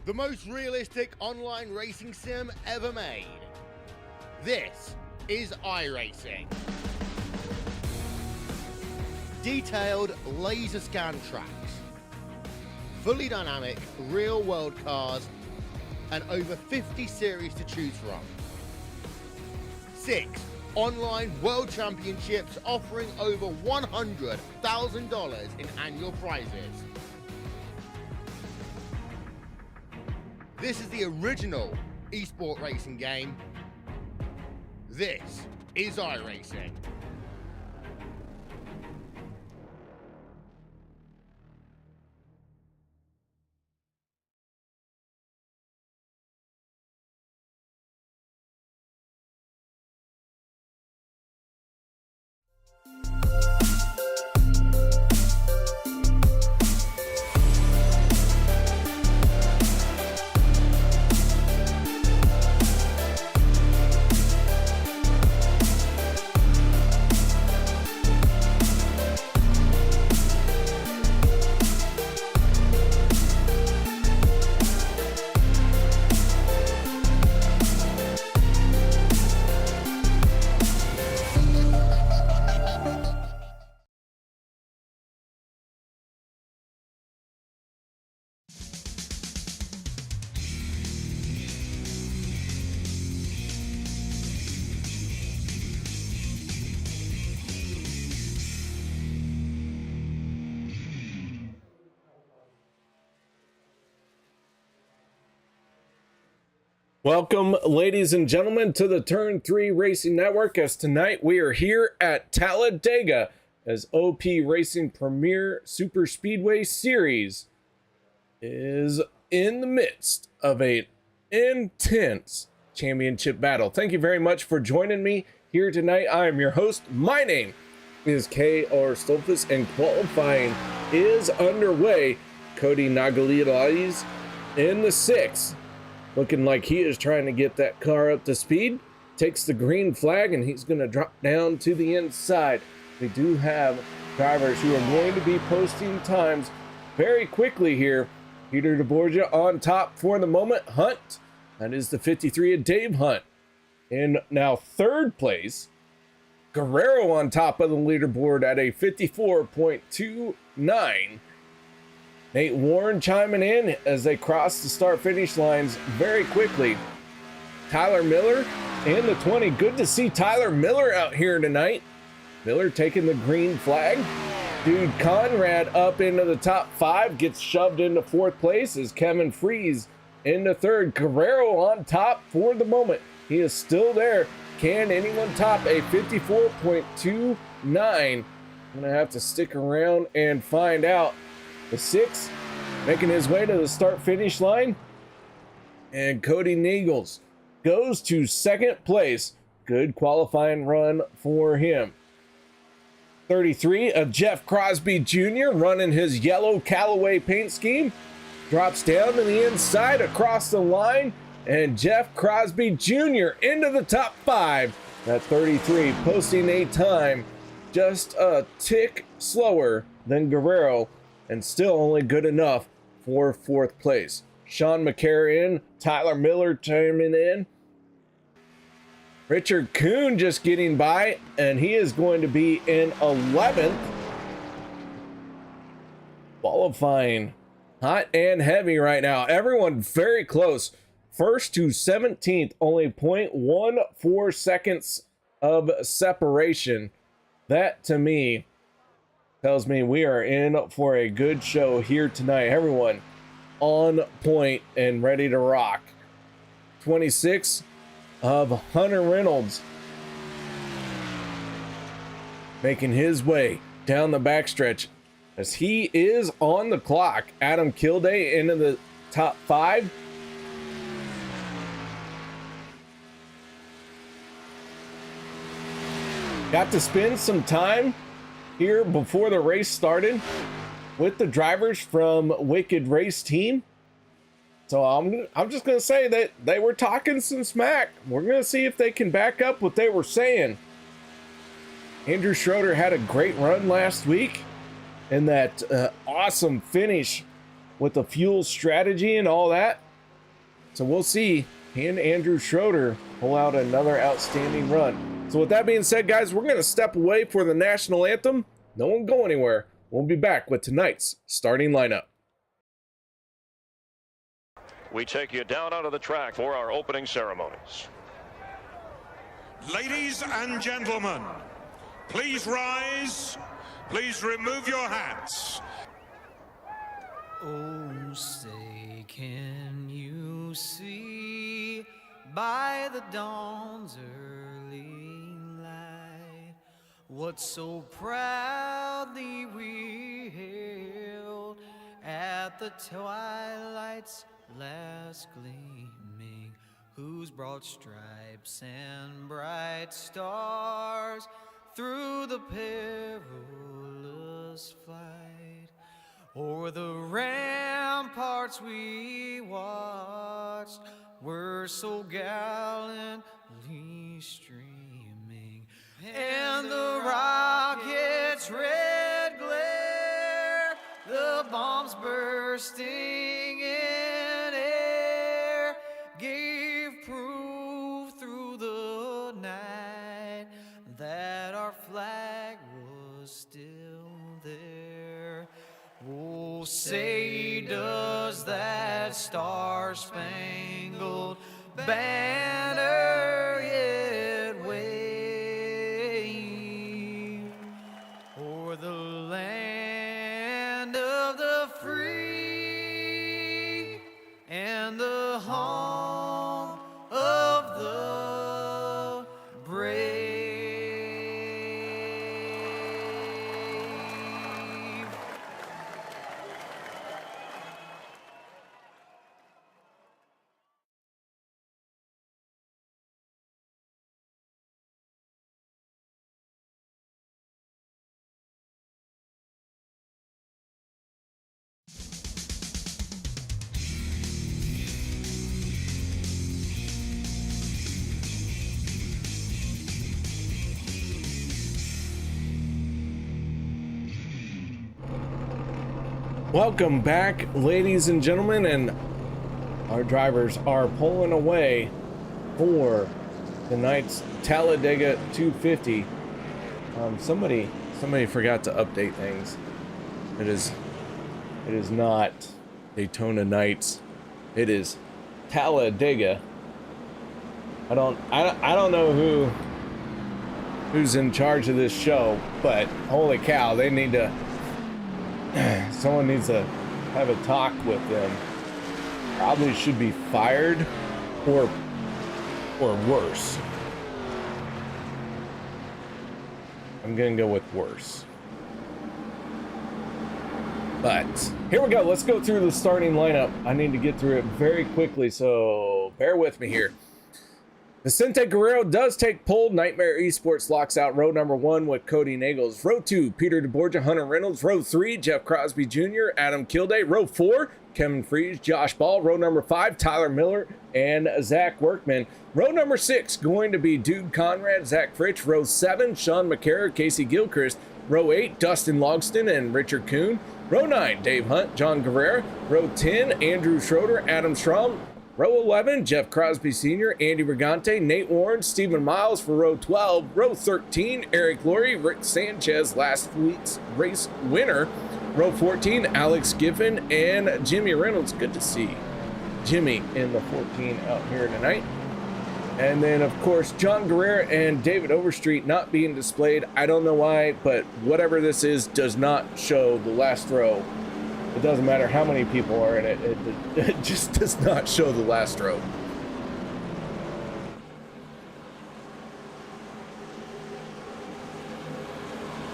the most realistic online racing sim ever made. This is iRacing. Detailed laser scan tracks, fully dynamic real-world cars, and over 50 series to choose from. 6 online world championships offering over $100,000 in annual prizes. This is the original esport racing game. This is iRacing. Welcome, ladies and gentlemen, to the Turn 3 Racing Network, as tonight we are here at Talladega as OP Racing Premier Superspeedway Series is in the midst of an intense championship battle. Thank you very much for joining me here tonight. I am your host. My name is K.R. Stolfus, and qualifying is underway. Cody Nagalides in the 6th. Looking like he is trying to get that car up to speed. Takes the green flag and he's going to drop down to the inside. We do have drivers who are going to be posting times very quickly here. Peter DeBorgia on top for the moment. Hunt, that is the 53 of Dave Hunt. In now 3rd place, Guerrero on top of the leaderboard at a 54.29. Nate Warren chiming in as they cross the start-finish lines very quickly. Tyler Miller in the 20. Good to see Tyler Miller out here tonight. Miller taking the green flag. Dude Conrad up into the top 5. Gets shoved into 4th place as Kevin Freeze into 3rd. Guerrero on top for the moment. He is still there. Can anyone top a 54.29? I'm going to have to stick around and find out. The 6th making his way to the start-finish line. And Cody Niegels goes to 2nd place. Good qualifying run for him. 33 of Jeff Crosby Jr. running his yellow Callaway paint scheme. Drops down to the inside across the line. And Jeff Crosby Jr. into the top 5. At 33, posting a time just a tick slower than Guerrero, and still only good enough for 4th place. Sean McCarr in, Tyler Miller chiming in. Richard Kuhn just getting by, and he is going to be in 11th. Qualifying hot and heavy right now. Everyone very close. 1st to 17th, only 0.14 seconds of separation. That to me tells me we are in for a good show here tonight. Everyone on point and ready to rock. 26 of Hunter Reynolds making his way down the backstretch as he is on the clock. Adam Kilday into the top 5. Got to spend some time here before the race started with the drivers from Wicked Race Team. So I'm just gonna say that they were talking some smack. We're gonna see if they can back up what they were saying. Andrew Schroeder had a great run last week in that awesome finish with the fuel strategy and all that. So we'll see. Can Andrew Schroeder pull out another outstanding run? So with that being said, guys, we're going to step away for the national anthem. No one go anywhere. We'll be back with tonight's starting lineup. We take you down onto the track for our opening ceremonies. Ladies and gentlemen, please rise. Please remove your hats. Oh, say, can you see by the dawn's early light what so proudly we hailed at the twilight's last gleaming, whose broad stripes and bright stars through the perilous flight o'er the ramparts we watched were so gallantly streaming, and the rocket's red glare, the bombs bursting in air, gave proof through the night that our flag was still there. Oh, say does that star-spangled banner yet wave o'er the land of the free and the home of the brave? Welcome back, ladies and gentlemen, and our drivers are pulling away for tonight's Talladega 250. Somebody forgot to update things. It is not Daytona nights. It is Talladega. I don't know who's in charge of this show, but holy cow, they need to. Someone needs to have a talk with them. Probably should be fired or worse. I'm gonna go with worse. But here we go. Let's go through the starting lineup. I need to get through it very quickly, so bear with me here. Vicente Guerrero does take pole. Nightmare Esports locks out row number 1 with Cody Nagels. Row 2, Peter DeBorgia, Hunter Reynolds. Row 3, Jeff Crosby Jr., Adam Kilday. Row 4, Kevin Fries, Josh Ball. Row number 5, Tyler Miller and Zach Workman. Row number 6, going to be Dude Conrad, Zach Fritsch. Row 7, Sean McCarra, Casey Gilchrist. Row 8, Dustin Logston and Richard Kuhn. Row 9, Dave Hunt, John Guerrera. Row 10, Andrew Schroeder, Adam Strom. Row 11, Jeff Crosby Sr., Andy Brigante, Nate Warren, Stephen Miles for row 12. Row 13, Eric Laurie, Rick Sanchez, last week's race winner. Row 14, Alex Giffen and Jimmy Reynolds. Good to see Jimmy in the 14 out here tonight. And then, of course, John Guerrera and David Overstreet not being displayed. I don't know why, but whatever this is does not show the last row. It doesn't matter how many people are in it, it just does not show the last row.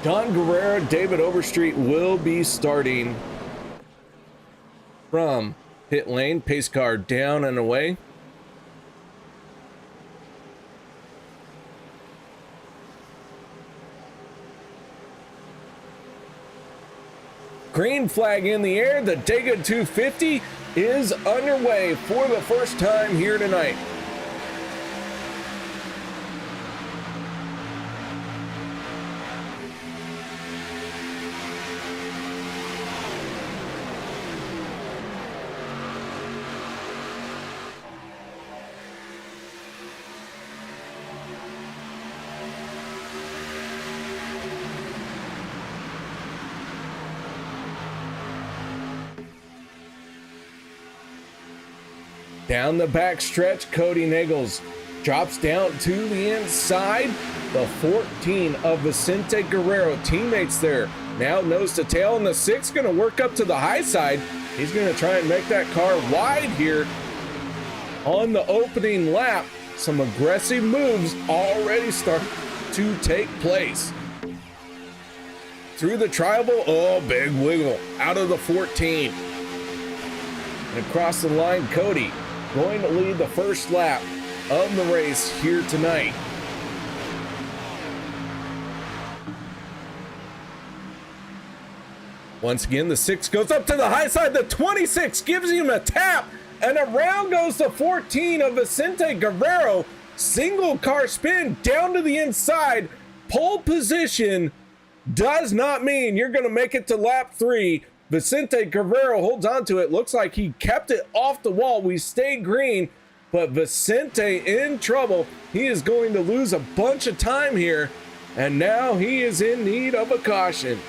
John Guerrera, David Overstreet will be starting from pit lane, pace car down and away. Green flag in the air. The Daytona 250 is underway for the first time here tonight. Down the back stretch, Cody Nichols drops down to the inside. The 14 of Vicente Guerrero, teammates there. Now nose to tail, and the 6 going to work up to the high side. He's going to try and make that car wide here on the opening lap. Some aggressive moves already start to take place. Through the tribal, oh, big wiggle out of the 14. And across the line, Cody going to lead the first lap of the race here tonight. Once again, the 6 goes up to the high side. The 26 gives him a tap, and around goes the 14 of Vicente Guerrero. Single car spin down to the inside. Pole position does not mean you're going to make it to lap 3. Vicente Guerrero holds on to it. Looks like he kept it off the wall. We stayed green, but Vicente in trouble. He is going to lose a bunch of time here, and now he is in need of a caution.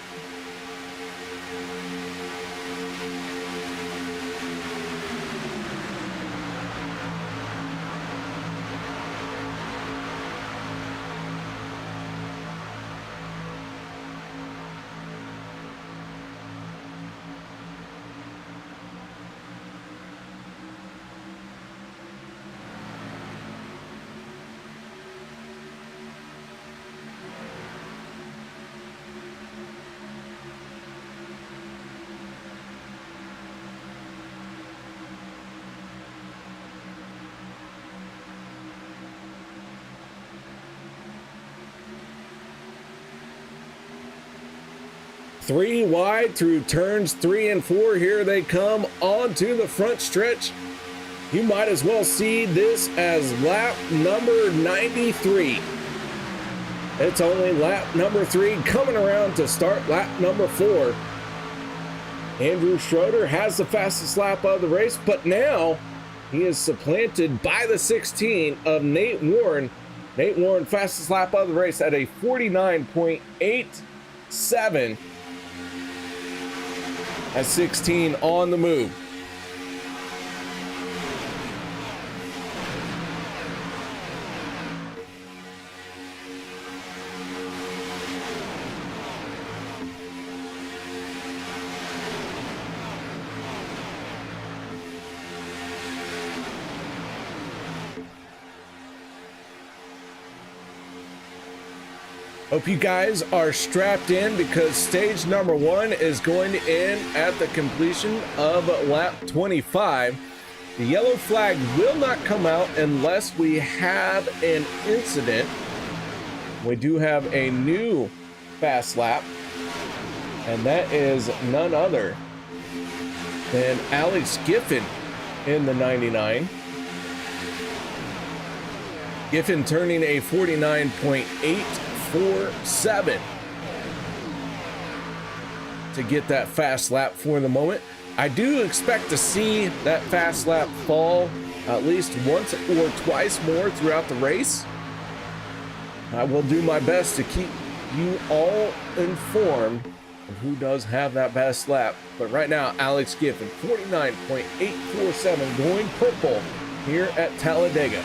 Three wide through turns 3 and 4. Here they come onto the front stretch. You might as well see this as lap number 93. It's only lap number 3 coming around to start lap number 4. Andrew Schroeder has the fastest lap of the race, but now he is supplanted by the 16 of Nate Warren. Nate Warren, fastest lap of the race at a 49.87. At 16 on the move. Hope you guys are strapped in, because stage number 1 is going to end at the completion of lap 25. The yellow flag will not come out unless we have an incident. We do have a new fast lap, and that is none other than Alex Giffen in the 99. Giffen turning a 49.847 to get that fast lap for the moment. I do expect to see that fast lap fall at least once or twice more throughout the race. I will do my best to keep you all informed of who does have that best lap. But right now, Alex Giffen, 49.847, going purple here at Talladega.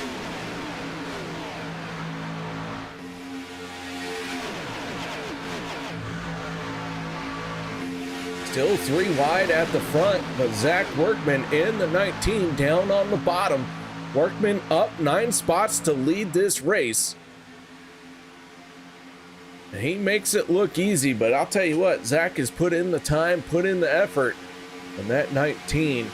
Still 3 wide at the front, but Zach Workman in the 19 down on the bottom. Workman up 9 spots to lead this race. He makes it look easy, but I'll tell you what, Zach has put in the time, put in the effort, and that 19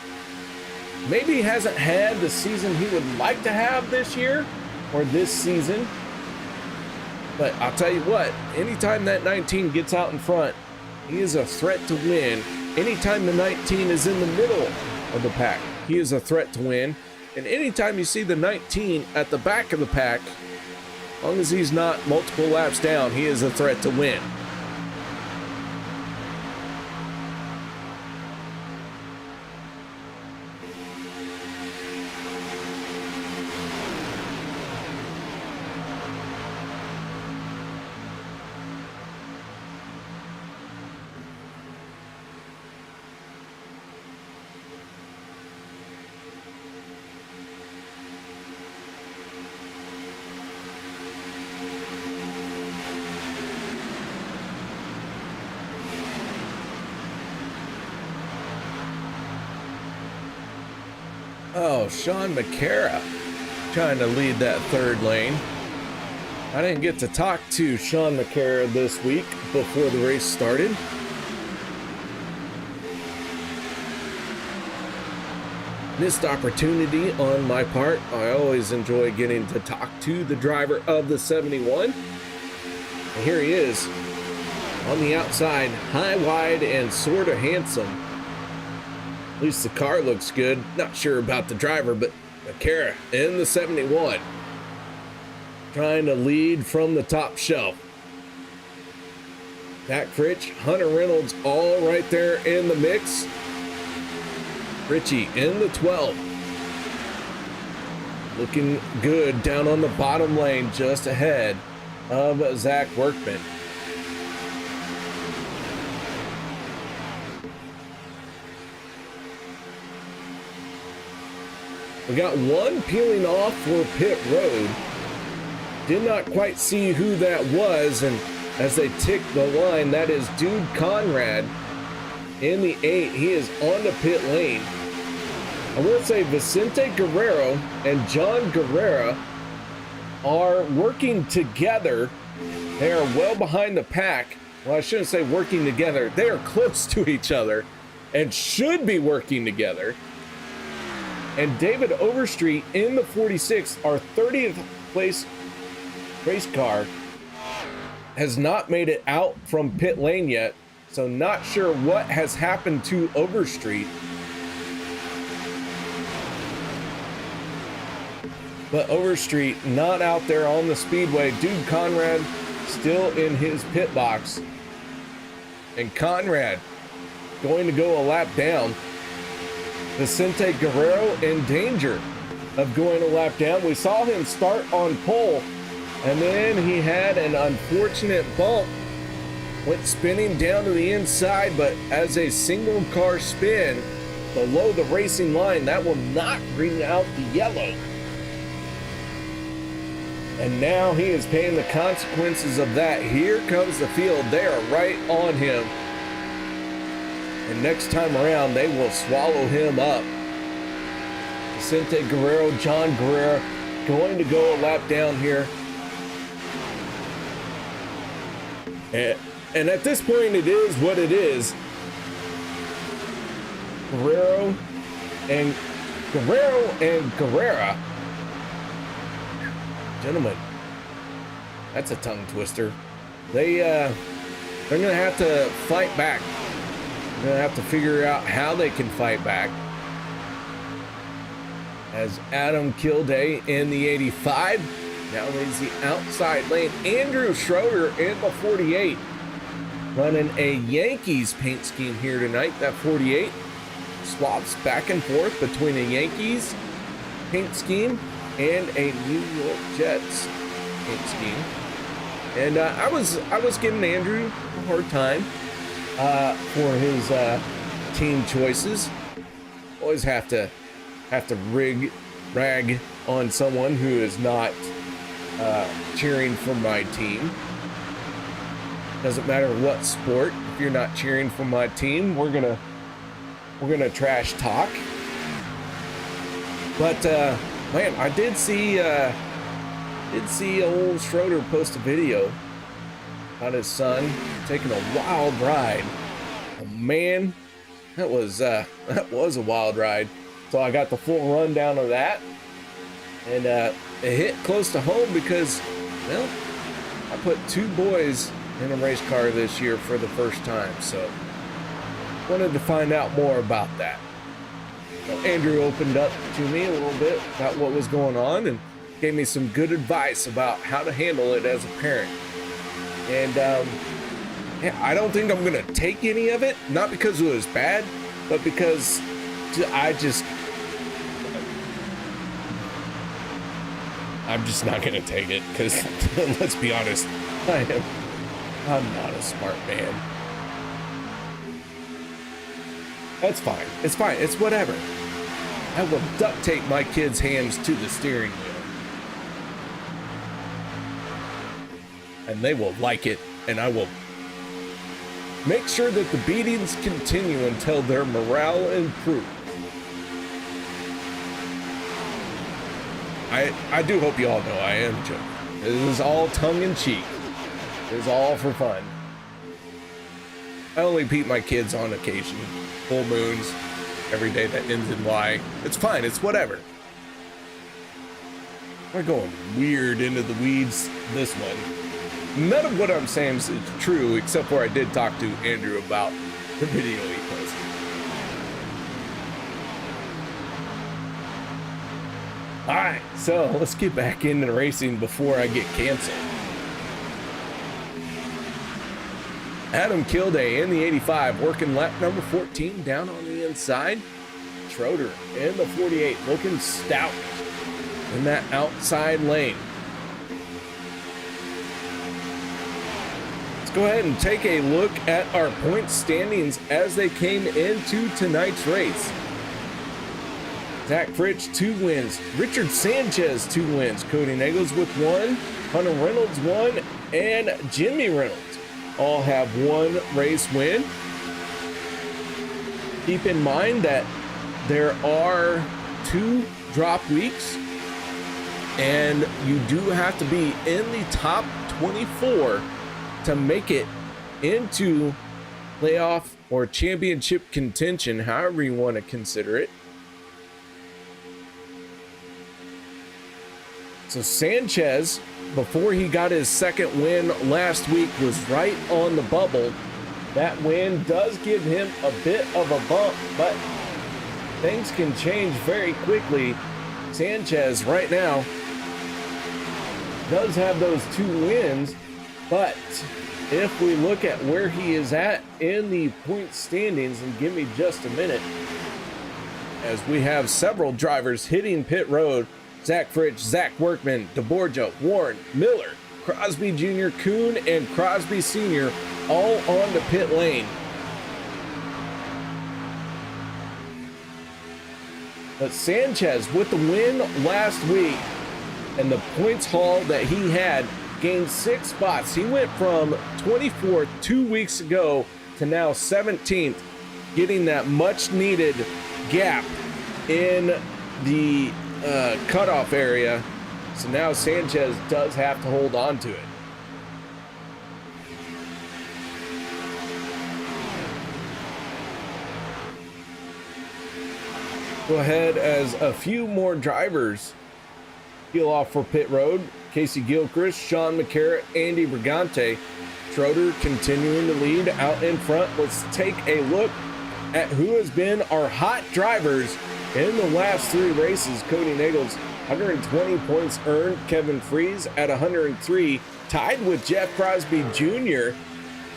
maybe hasn't had the season he would like to have this year or this season. But I'll tell you what, anytime that 19 gets out in front, he is a threat to win. Anytime the 19 is in the middle of the pack, he is a threat to win. And anytime you see the 19 at the back of the pack, as long as he's not multiple laps down, he is a threat to win. Oh, Sean McCara trying to lead that third lane. I didn't get to talk to Sean McCara this week before the race started. Missed opportunity on my part. I always enjoy getting to talk to the driver of the 71. And here he is on the outside, high, wide, and sort of handsome. At least the car looks good. Not sure about the driver, but McCara in the 71. Trying to lead from the top shelf. Pat Critch, Hunter Reynolds, all right there in the mix. Richie in the 12. Looking good down on the bottom lane, just ahead of Zach Workman. We got one peeling off for pit road. Did not quite see who that was, and as they tick the line, that is Dude Conrad in the 8. He is on the pit lane. I will say Vicente Guerrero and John Guerrera are working together. They are well behind the pack. Well, I shouldn't say working together. They are close to each other and should be working together. And David Overstreet in the 46, our 30th place race car, has not made it out from pit lane yet. So not sure what has happened to Overstreet. But Overstreet not out there on the speedway. Dude Conrad still in his pit box. And Conrad going to go a lap down. Vicente Guerrero in danger of going a lap down. We saw him start on pole, and then he had an unfortunate bump. Went spinning down to the inside, but as a single car spin below the racing line, that will not bring out the yellow. And now he is paying the consequences of that. Here comes the field. They are right on him. And next time around, they will swallow him up. Vicente Guerrero, John Guerrero, going to go a lap down here. And at this point, it is what it is. Guerrero and Guerrera. Gentlemen, that's a tongue twister. They're gonna have to fight back. They're gonna have to figure out how they can fight back. As Adam Kilday in the 85 now leads the outside lane. Andrew Schroeder in the 48, running a Yankees paint scheme here tonight. That 48 swaps back and forth between a Yankees paint scheme and a New York Jets paint scheme. And I was giving Andrew a hard time for his team choices. Always have to rag on someone who is not cheering for my team. Doesn't matter what sport. If you're not cheering for my team, we're gonna trash talk. But man, I did see old Schroeder post a video about his son taking a wild ride. Oh, man, that was a wild ride. So I got the full rundown of that, and it hit close to home because, well, I put 2 boys in a race car this year for the first time. So wanted to find out more about that. Andrew opened up to me a little bit about what was going on and gave me some good advice about how to handle it as a parent. And yeah, I don't think I'm gonna take any of it, not because it was bad, but because I'm just not gonna take it, because let's be honest, I'm not a smart man. That's fine. It's fine. It's whatever. I will duct tape my kids' hands to the steering wheel. And they will like it, and I will make sure that the beatings continue until their morale improves. I do hope you all know I am joking. It is all tongue in cheek. It is all for fun. I only beat my kids on occasion. Full moons, every day that ends in Y. It's fine, it's whatever. We're going weird into the weeds this one. None of what I'm saying is true, except for I did talk to Andrew about the video he posted. All right, so let's get back into racing before I get canceled. Adam Kilday in the 85, working lap number 14 down on the inside. Schroeder in the 48, looking stout in that outside lane. Let's go ahead and take a look at our point standings as they came into tonight's race. Zach Fritsch, 2 wins. Richard Sanchez, 2 wins. Cody Nagels with 1. Hunter Reynolds, 1. And Jimmy Reynolds all have 1 race win. Keep in mind that there are 2 drop weeks, and you do have to be in the top 24 to make it into playoff or championship contention, however you want to consider it. So Sanchez, before he got his second win last week, was right on the bubble. That win does give him a bit of a bump, but things can change very quickly. Sanchez right now does have those 2 wins, but if we look at where he is at in the point standings, and give me just a minute, as we have several drivers hitting pit road. Zach Fritsch, Zach Workman, DeBorgia, Warren, Miller, Crosby Jr., Kuhn, and Crosby Sr. all on the pit lane. But Sanchez, with the win last week and the points haul that he had, gained 6 spots. He went from 24th 2 weeks ago to now 17th, getting that much needed gap in the cutoff area. So now Sanchez does have to hold on to it. Go ahead as a few more drivers peel off for pit road. Casey Gilchrist, Sean McCarrett, Andy Brigante. Schroeder continuing to lead out in front. Let's take a look at who has been our hot drivers in the last 3 races. Cody Nagels, 120 points earned. Kevin Freeze at 103, tied with Jeff Crosby Jr.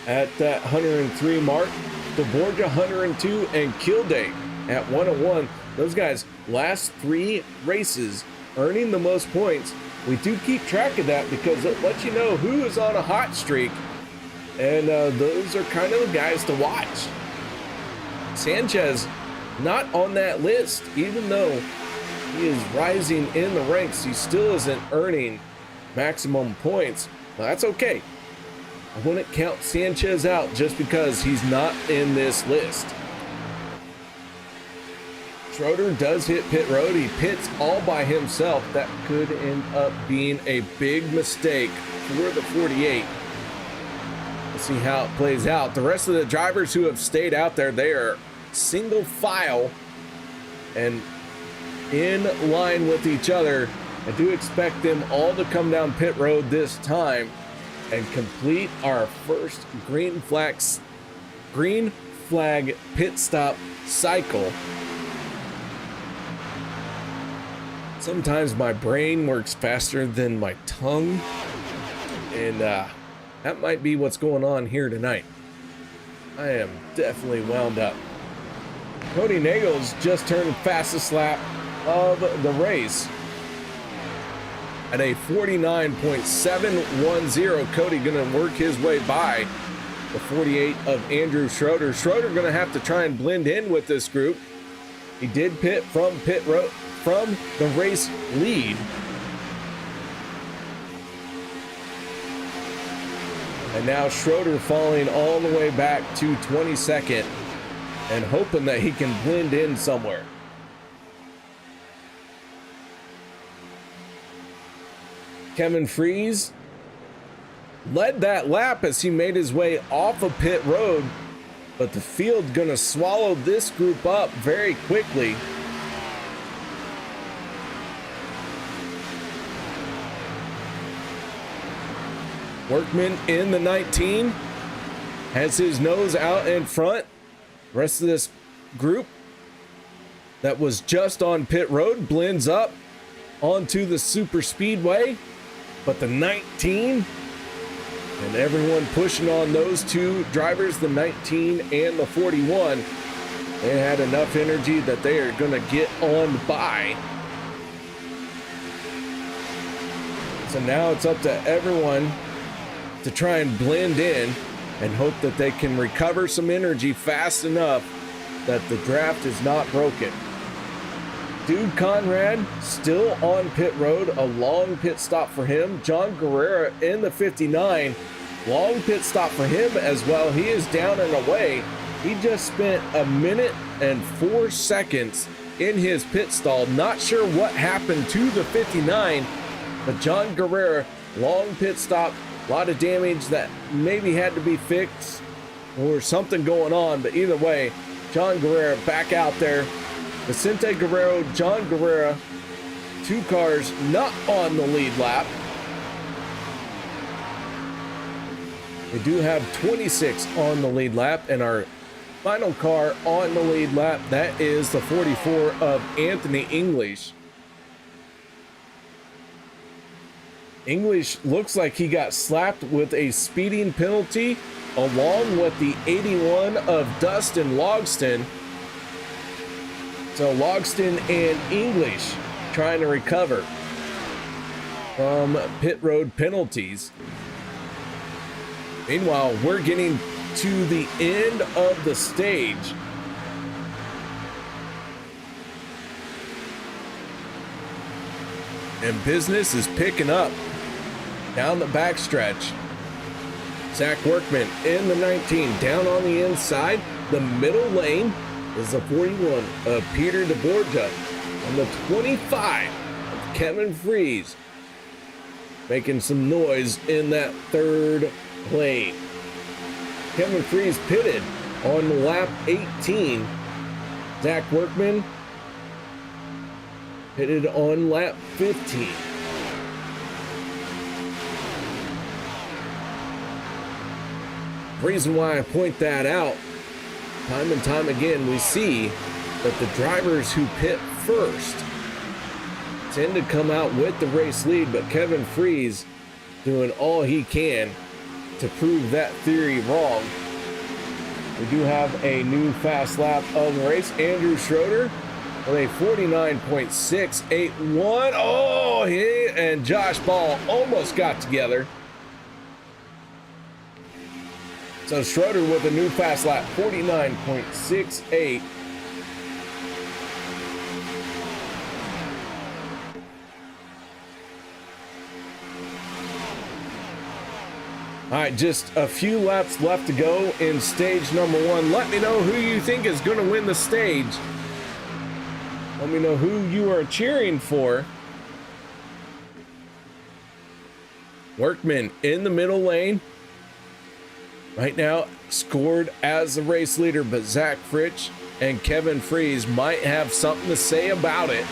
at that 103 mark. DeBorgia 102 and Kilday at 101. Those guys, last 3 races, earning the most points. We do keep track of that because it lets you know who is on a hot streak, and those are kind of the guys to watch. Sanchez not on that list, even though he is rising in the ranks. He still isn't earning maximum points. Well, that's okay. I wouldn't count Sanchez out just because he's not in this list. Schroeder does hit pit road. He pits all by himself. That could end up being a big mistake for the 48. Let's see how it plays out. The rest of the drivers who have stayed out there, they are single file and in line with each other. I do expect them all to come down pit road this time and complete our first green flag pit stop cycle. Sometimes my brain works faster than my tongue, and that might be what's going on here tonight. I am definitely wound up. Cody Nagels just turned fastest lap of the race at a 49.710. Cody gonna work his way by the 48 of Andrew Schroeder. Schroeder gonna have to try and blend in with this group. He did pit from pit road from the race lead. And now Schroeder falling all the way back to 22nd and hoping that he can blend in somewhere. Kevin Freeze led that lap as he made his way off of pit road, but the field gonna swallow this group up very quickly. Workman in the 19 has his nose out in front. The rest of this group that was just on pit road blends up onto the Superspeedway, but the 19 and everyone pushing on those two drivers, the 19 and the 41, they had enough energy that they are going to get on by. So now it's up to everyone to try and blend in and hope that they can recover some energy fast enough that the draft is not broken. Dude Conrad still on pit road, a long pit stop for him. John Guerrera in the 59, long pit stop for him as well. He is down and away. He just spent 1 minute and 4 seconds in his pit stall. Not sure what happened to the 59, but John Guerrera, long pit stop, a lot of damage that maybe had to be fixed or something going on, but either way, John Guerrera back out there. Vicente Guerrero, John Guerrera, two cars not on the lead lap. We do have 26 on the lead lap, and our final car on the lead lap, that is the 44 of Anthony English. English looks like he got slapped with a speeding penalty along with the 81 of Dustin Logston. So Logston and English trying to recover from pit road penalties. Meanwhile, we're getting to the end of the stage. And business is picking up down the backstretch. Zach Workman in the 19, down on the inside. The middle lane is the 41 of Peter DeBorgia, and the 25 of Kevin Freeze making some noise in that third lane. Kevin Freeze pitted on lap 18. Zach Workman pitted on lap 15. The reason why I point that out, time and time again, we see that the drivers who pit first tend to come out with the race lead, but Kevin Freeze doing all he can to prove that theory wrong. We do have a new fast lap of the race. Andrew Schroeder with a 49.681. Oh, he and Josh Ball almost got together. So Schroeder with a new fast lap, 49.68. All right, just a few laps left to go in stage number 1. Let me know who you think is going to win the stage. Let me know who you are cheering for. Workman in the middle lane. Right now, scored as the race leader, but Zach Fritsch and Kevin Freeze might have something to say about it.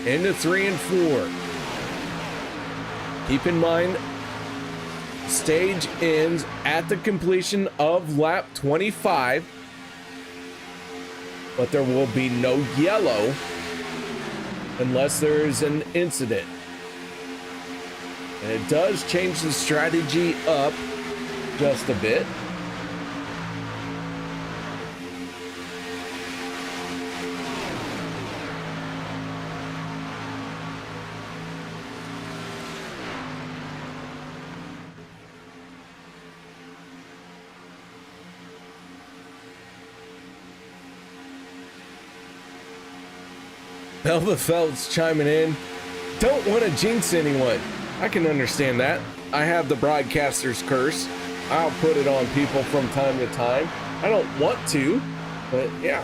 Into 3 and 4. Keep in mind, stage ends at the completion of lap 25, but there will be no yellow unless there is an incident. And it does change the strategy up just a bit. Belva Felt's chiming in. Don't want to jinx anyone. I can understand that. I have the broadcaster's curse. I'll put it on people from time to time. I don't want to, but yeah.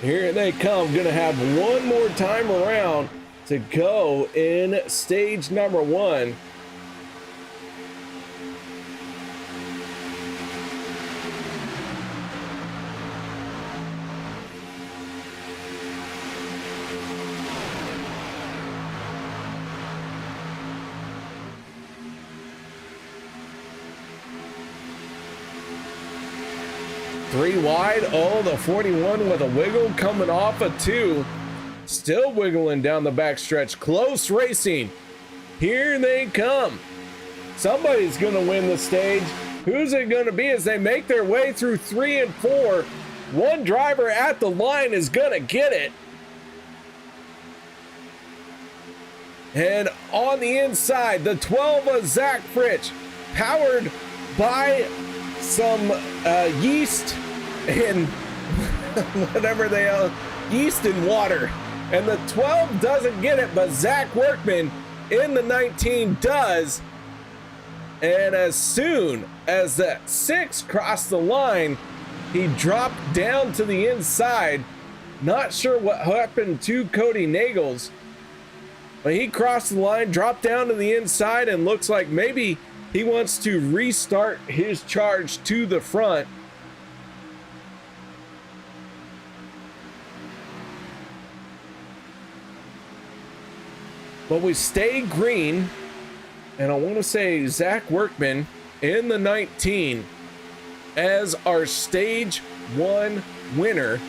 Here they come. Gonna have one more time around to go in stage number 1. Three wide. Oh, the 41 with a wiggle coming off a 2. Still wiggling down the backstretch. Close racing. Here they come. Somebody's going to win the stage. Who's it going to be as they make their way through 3 and 4? One driver at the line is going to get it. And on the inside, the 12 of Zach Fritsch, powered by some yeast and whatever they are, yeast and water. And the 12 doesn't get it, but Zach Workman in the 19 does. And as soon as that 6 crossed the line, he dropped down to the inside. Not sure what happened to Cody Nagels, but he crossed the line, dropped down to the inside, and looks like maybe he wants to restart his charge to the front. But we stay green, and I want to say Zach Workman in the 19 as our stage 1 winner.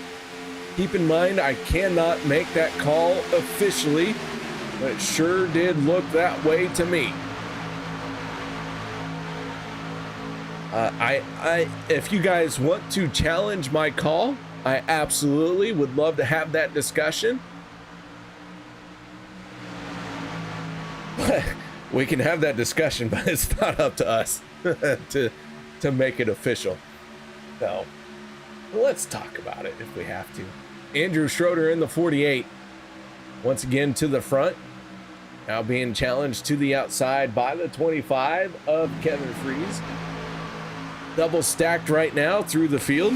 Keep in mind, I cannot make that call officially, but it sure did look that way to me. If you guys want to challenge my call, I absolutely would love to have that discussion. We can have that discussion, but it's not up to us to make it official. So let's talk about it if we have to. Andrew Schroeder in the 48, once again to the front, now being challenged to the outside by the 25 of Kevin Freeze. Double stacked right now through the field.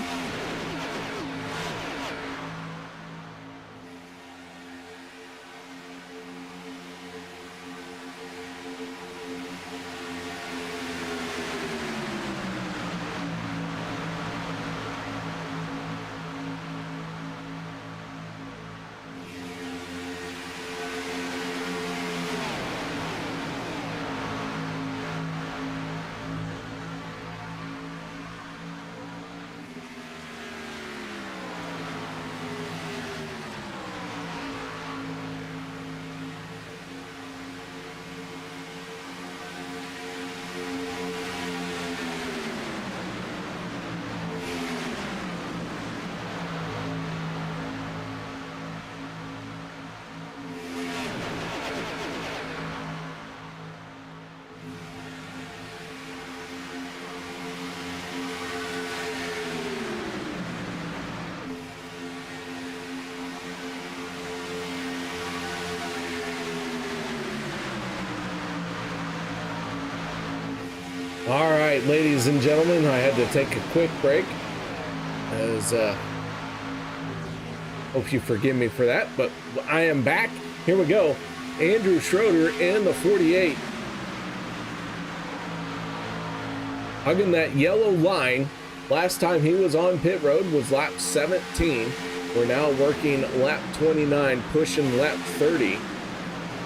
All right, ladies and gentlemen, I had to take a quick break as hope you forgive me for that, but I am back. Here we go. Andrew Schroeder in the 48, hugging that yellow line. Last time he was on pit road was lap 17. We're now working lap 29, pushing lap 30.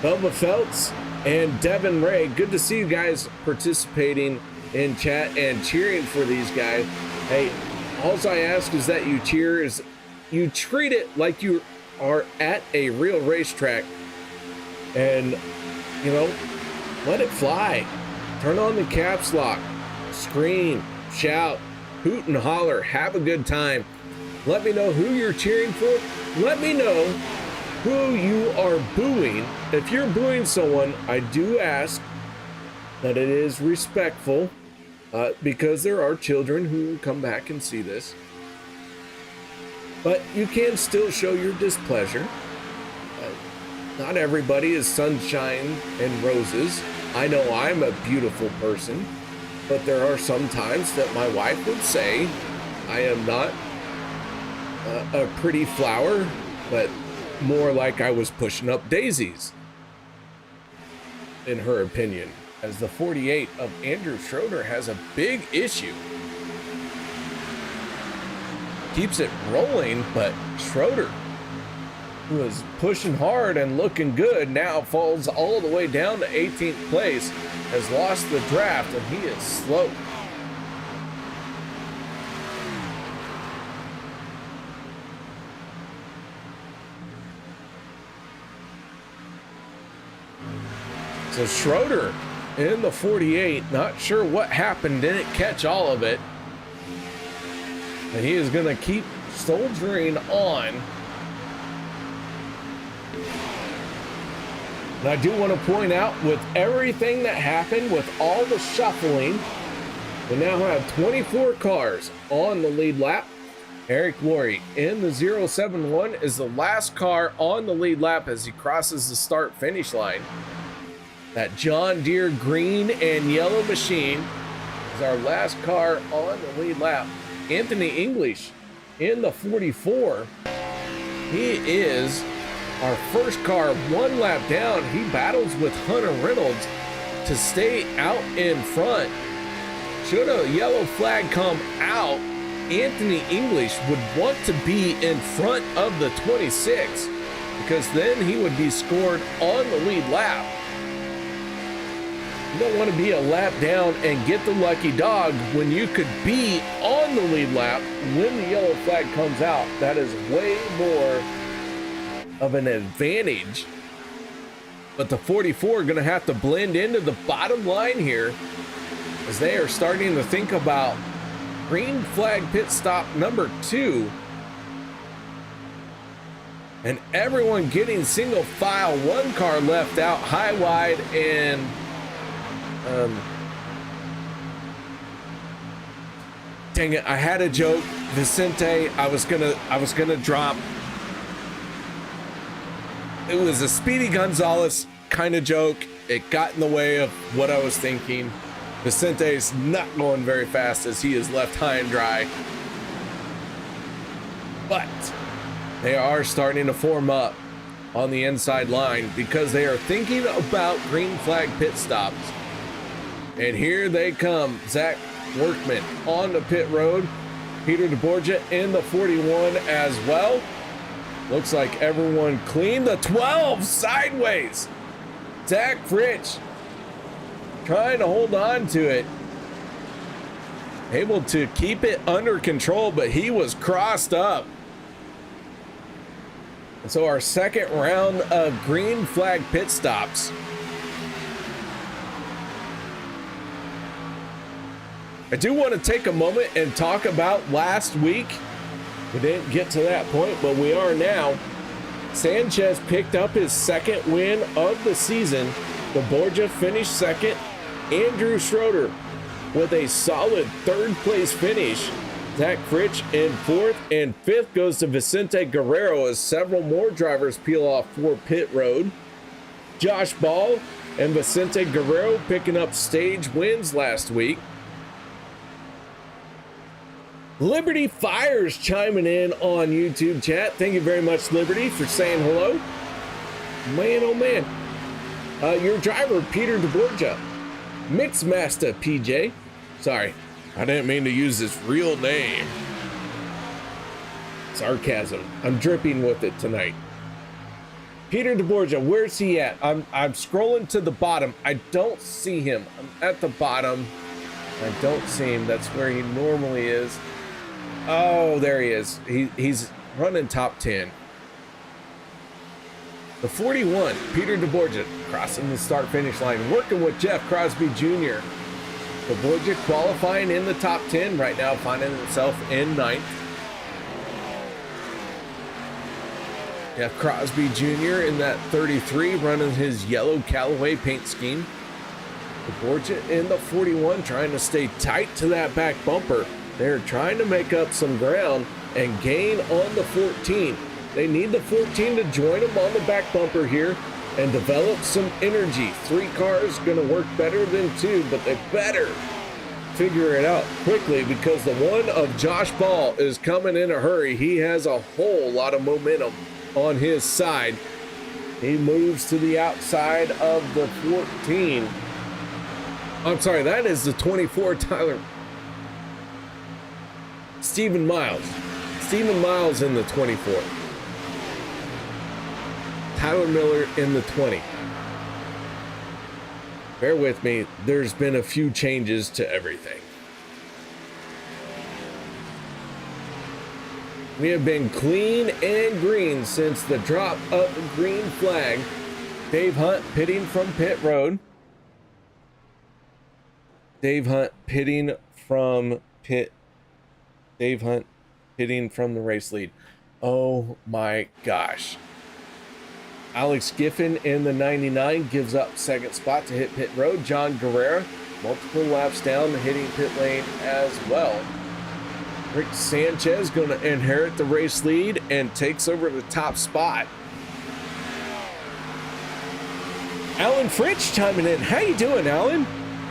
Bubba Phelps and Devin Ray, good to see you guys participating in chat and cheering for these guys. Hey, all I ask is that you cheer, is you treat it like you are at a real racetrack, and you know, let it fly. Turn on the caps lock, scream, shout, hoot and holler, have a good time. Let me know who you're cheering for. Let me know who you are booing. If you're booing someone, I do ask that it is respectful, because there are children who come back and see this. But you can still show your displeasure. Not everybody is sunshine and roses. I know I'm a beautiful person, but there are some times that my wife would say I am not a pretty flower, but more like I was pushing up daisies, in her opinion, as the 48 of Andrew Schroeder has a big issue. Keeps it rolling, but Schroeder, who was pushing hard and looking good, now falls all the way down to 18th place, has lost the draft, and he is slow. So Schroeder in the 48, not sure what happened, didn't catch all of it. But he is going to keep soldiering on. And I do want to point out, with everything that happened, with all the shuffling, we now have 24 cars on the lead lap. Eric Laurie in the 071 is the last car on the lead lap as he crosses the start-finish line. That John Deere green and yellow machine is our last car on the lead lap. Anthony English in the 44. He is our first car one lap down. He battles with Hunter Reynolds to stay out in front. Should a yellow flag come out, Anthony English would want to be in front of the 26, because then he would be scored on the lead lap. You don't want to be a lap down and get the lucky dog when you could be on the lead lap when the yellow flag comes out. That is way more of an advantage. But the 44 are going to have to blend into the bottom line here, as they are starting to think about green flag pit stop number 2. And everyone getting single file, one car left out, high wide, and dang it, I had a joke. Vicente, I was gonna drop. It was a Speedy Gonzalez kind of joke. It got in the way of what I was thinking. Vicente's not going very fast as he is left high and dry. But they are starting to form up on the inside line because they are thinking about green flag pit stops. And here they come. Zach Workman on the pit road. Peter DeBorgia in the 41 as well. Looks like everyone clean. The 12 sideways. Zach Fritsch trying to hold on to it. Able to keep it under control, but he was crossed up. And so our second round of green flag pit stops. I do want to take a moment and talk about last week. We didn't get to that point, but we are now. Sanchez picked up his second win of the season. The Borgia finished second. Andrew Schroeder with a solid third place finish. Zach Fritsch in fourth, and fifth goes to Vicente Guerrero as several more drivers peel off for pit road. Josh Ball and Vicente Guerrero picking up stage wins last week. Liberty Fires chiming in on YouTube chat. Thank you very much, Liberty, for saying hello. Man, oh man. Your driver, Peter DeBorgia. Mixmaster PJ. Sorry, I didn't mean to use his real name. Sarcasm. I'm dripping with it tonight. Peter DeBorgia, where's he at? I'm scrolling to the bottom. I don't see him. I'm at the bottom. I don't see him. That's where he normally is. Oh, there he is. He's running top 10. The 41, Peter DeBorgia, crossing the start-finish line, working with Jeff Crosby Jr. DeBorgia qualifying in the top 10 right now, finding himself in 9th. Jeff Crosby Jr. in that 33, running his yellow Callaway paint scheme. DeBorgia in the 41, trying to stay tight to that back bumper. They're trying to make up some ground and gain on the 14. They need the 14 to join them on the back bumper here and develop some energy. 3 cars going to work better than 2, but they better figure it out quickly because the one of Josh Ball is coming in a hurry. He has a whole lot of momentum on his side. He moves to the outside of the 14. I'm sorry, that is the 24, Tyler. Stephen Miles. Stephen Miles in the 24. Tyler Miller in the 20. Bear with me, there's been a few changes to everything. We have been clean and green since the drop of the green flag. Dave Hunt pitting from pit road. Dave Hunt pitting from pit. Dave Hunt pitting from the race lead. Oh my gosh. Alex Giffen in the 99 gives up second spot to hit pit road. John Guerrera, multiple laps down the hitting pit lane as well. Rick Sanchez going to inherit the race lead and takes over the top spot. Alan Fritsch chiming in. How you doing, Alan?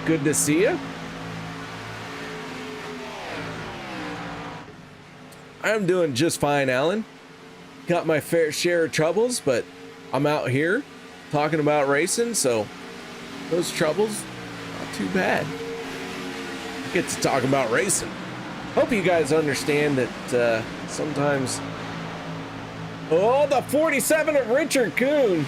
Good to see you. I'm doing just fine, Alan. Got my fair share of troubles, but I'm out here talking about racing, so those troubles, not too bad. I get to talk about racing. Hope you guys understand that sometimes... Oh, the 47 of Richard Kuhn.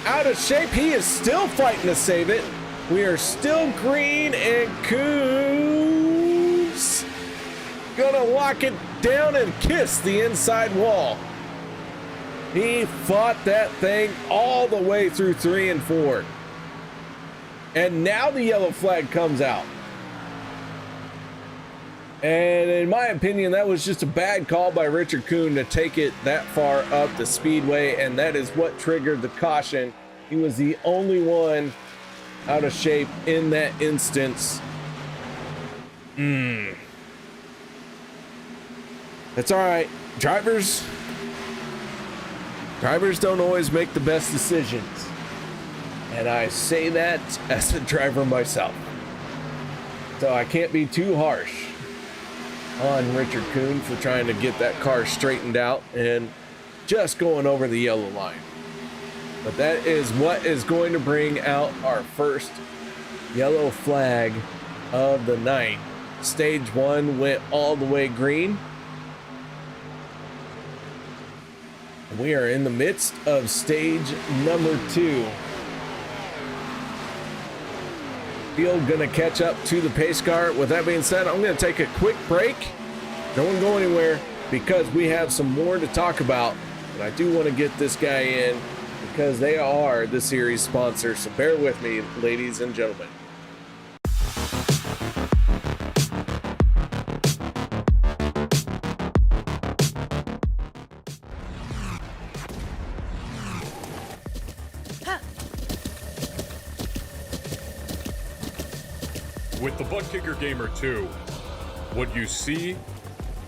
Out of shape. He is still fighting to save it. We are still green, and Kuhn's gonna lock it down and kiss the inside wall. He fought that thing all the way through 3 and 4. And now the yellow flag comes out. And in my opinion, that was just a bad call by Richard Kuhn to take it that far up the speedway, and that is what triggered the caution. He was the only one out of shape in that instance. That's all right. Drivers don't always make the best decisions. And I say that as a driver myself. So I can't be too harsh on Richard Kuhn for trying to get that car straightened out and just going over the yellow line. But that is what is going to bring out our first yellow flag of the night. Stage 1 went all the way green. We are in the midst of stage number 2. Field gonna catch up to the pace car. With that being said, I'm gonna take a quick break. Don't go anywhere because we have some more to talk about. But I do want to get this guy in because they are the series sponsor. So bear with me, ladies and gentlemen. With the Butt Kicker Gamer 2, what you see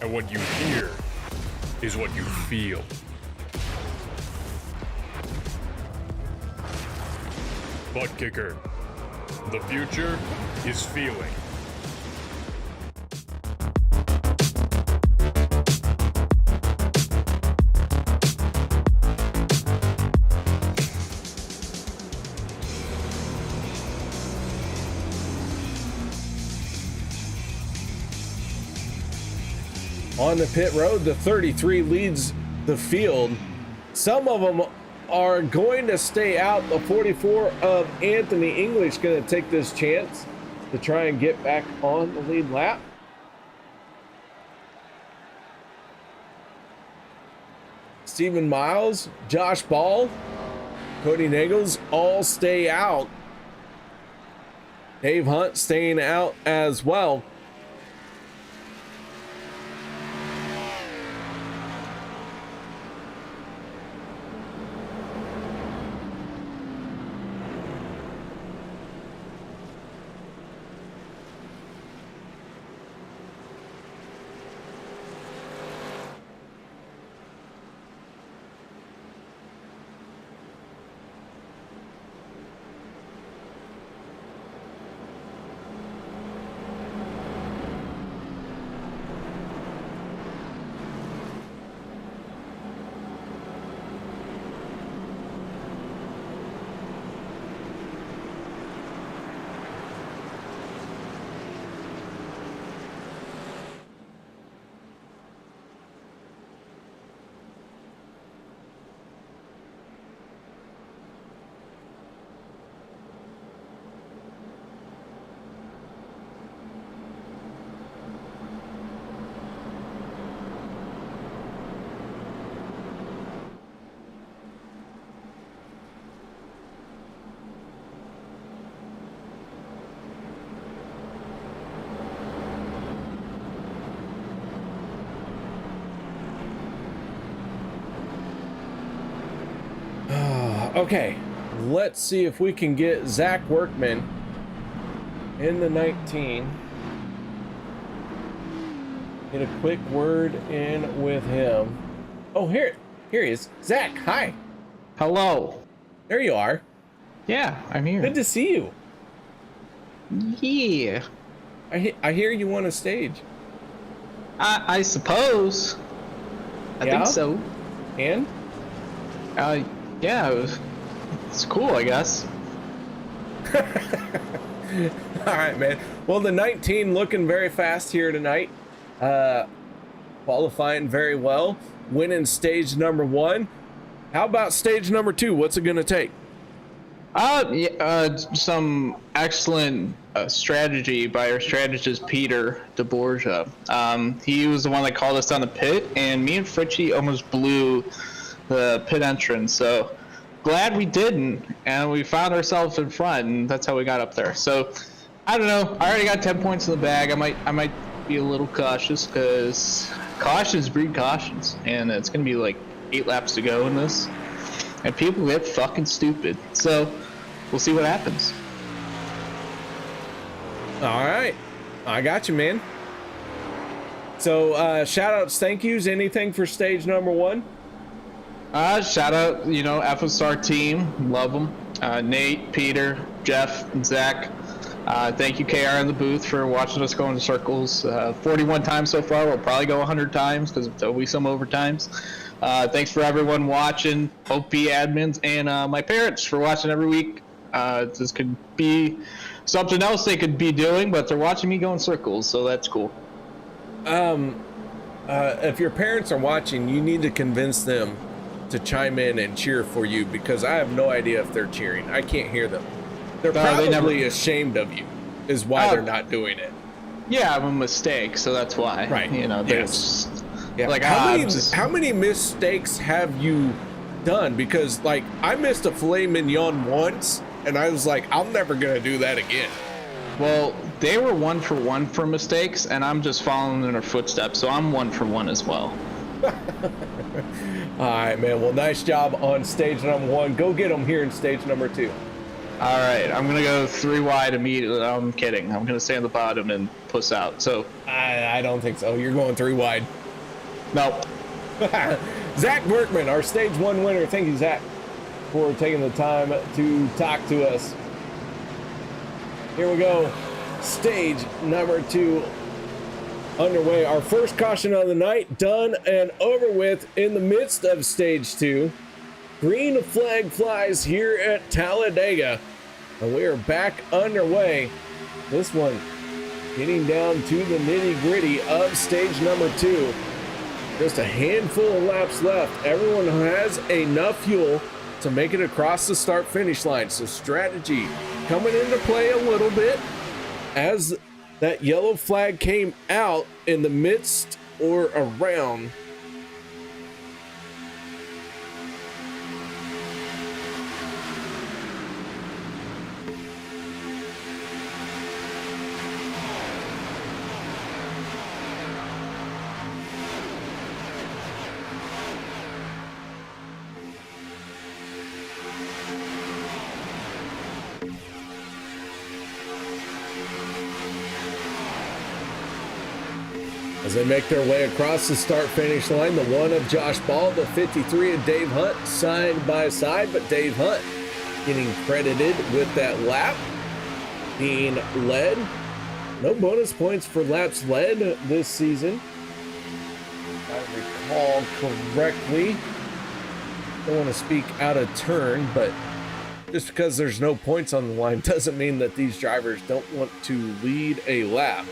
and what you hear is what you feel. Butt Kicker. The future is feeling. On the pit road, the 33 leads the field. Some of them are going to stay out. The 44 of Anthony English going to take this chance to try and get back on the lead lap. Stephen Miles, Josh Ball, Cody Nagels all stay out. Dave Hunt staying out as well. Okay, let's see if we can get Zach Workman in the 19. Get a quick word in with him. Oh, here he is. Zach, hi. Hello. There you are. Yeah, I'm here. Good to see you. Yeah. I hear you on a stage. I suppose. I Yeah? think so. And? Yeah, it's cool, I guess. All right, man. Well, the 19 looking very fast here tonight. Qualifying very well. Winning stage number 1. How about stage number 2? What's it going to take? Some excellent strategy by our strategist Peter DeBorgia. He was the one that called us down the pit, and me and Fritchie almost blew the pit entrance. So glad we didn't, and we found ourselves in front, and that's how we got up there. So I don't know. I already got 10 points in the bag. I might be a little cautious because cautions breed cautions, and it's gonna be like 8 laps to go in this, and people get fucking stupid. So we'll see what happens. All right, I got you, man. So shout outs, thank yous, anything for stage number 1? Shout out, FSR team, love them. Nate, Peter, Jeff, and Zach. Thank you, KR, in the booth, for watching us go in circles. 41 times so far. We'll probably go 100 times because there'll be some overtimes. Thanks for everyone watching, OP admins, and my parents for watching every week. This could be something else they could be doing, but they're watching me go in circles, so that's cool. If your parents are watching, you need to convince them to chime in and cheer for you, because I have no idea if they're cheering. I can't hear them. They're probably ashamed of you, is why they're not doing it. Yeah, I'm a mistake, so that's why. Right. There's like how many mistakes have you done? Because like I missed a filet mignon once, and I was like, I'm never gonna do that again. Well, they were 1 for 1 for mistakes, and I'm just following in their footsteps, so I'm 1 for 1 as well. All right, man. Well, nice job on stage number 1. Go get them here in stage number 2. All right, I'm gonna go 3 wide immediately. I'm kidding. I'm gonna stay on the bottom and puss out. So I don't think so. You're going 3 wide. Nope. Zach Berkman, our stage 1 winner. Thank you, Zach, for taking the time to talk to us. Here we go. Stage number 2 underway. Our first caution of the night done and over with in the midst of stage 2. Green flag flies here at Talladega, and we are back underway. This one getting down to the nitty gritty of stage number 2. Just a handful of laps left. Everyone has enough fuel to make it across the start finish line. So strategy coming into play a little bit as that yellow flag came out in the midst or around. As they make their way across the start-finish line, the 1 of Josh Ball, the 53 of Dave Hunt, side by side, but Dave Hunt getting credited with that lap being led. No bonus points for laps led this season, if I recall correctly. Don't want to speak out of turn, but just because there's no points on the line doesn't mean that these drivers don't want to lead a lap.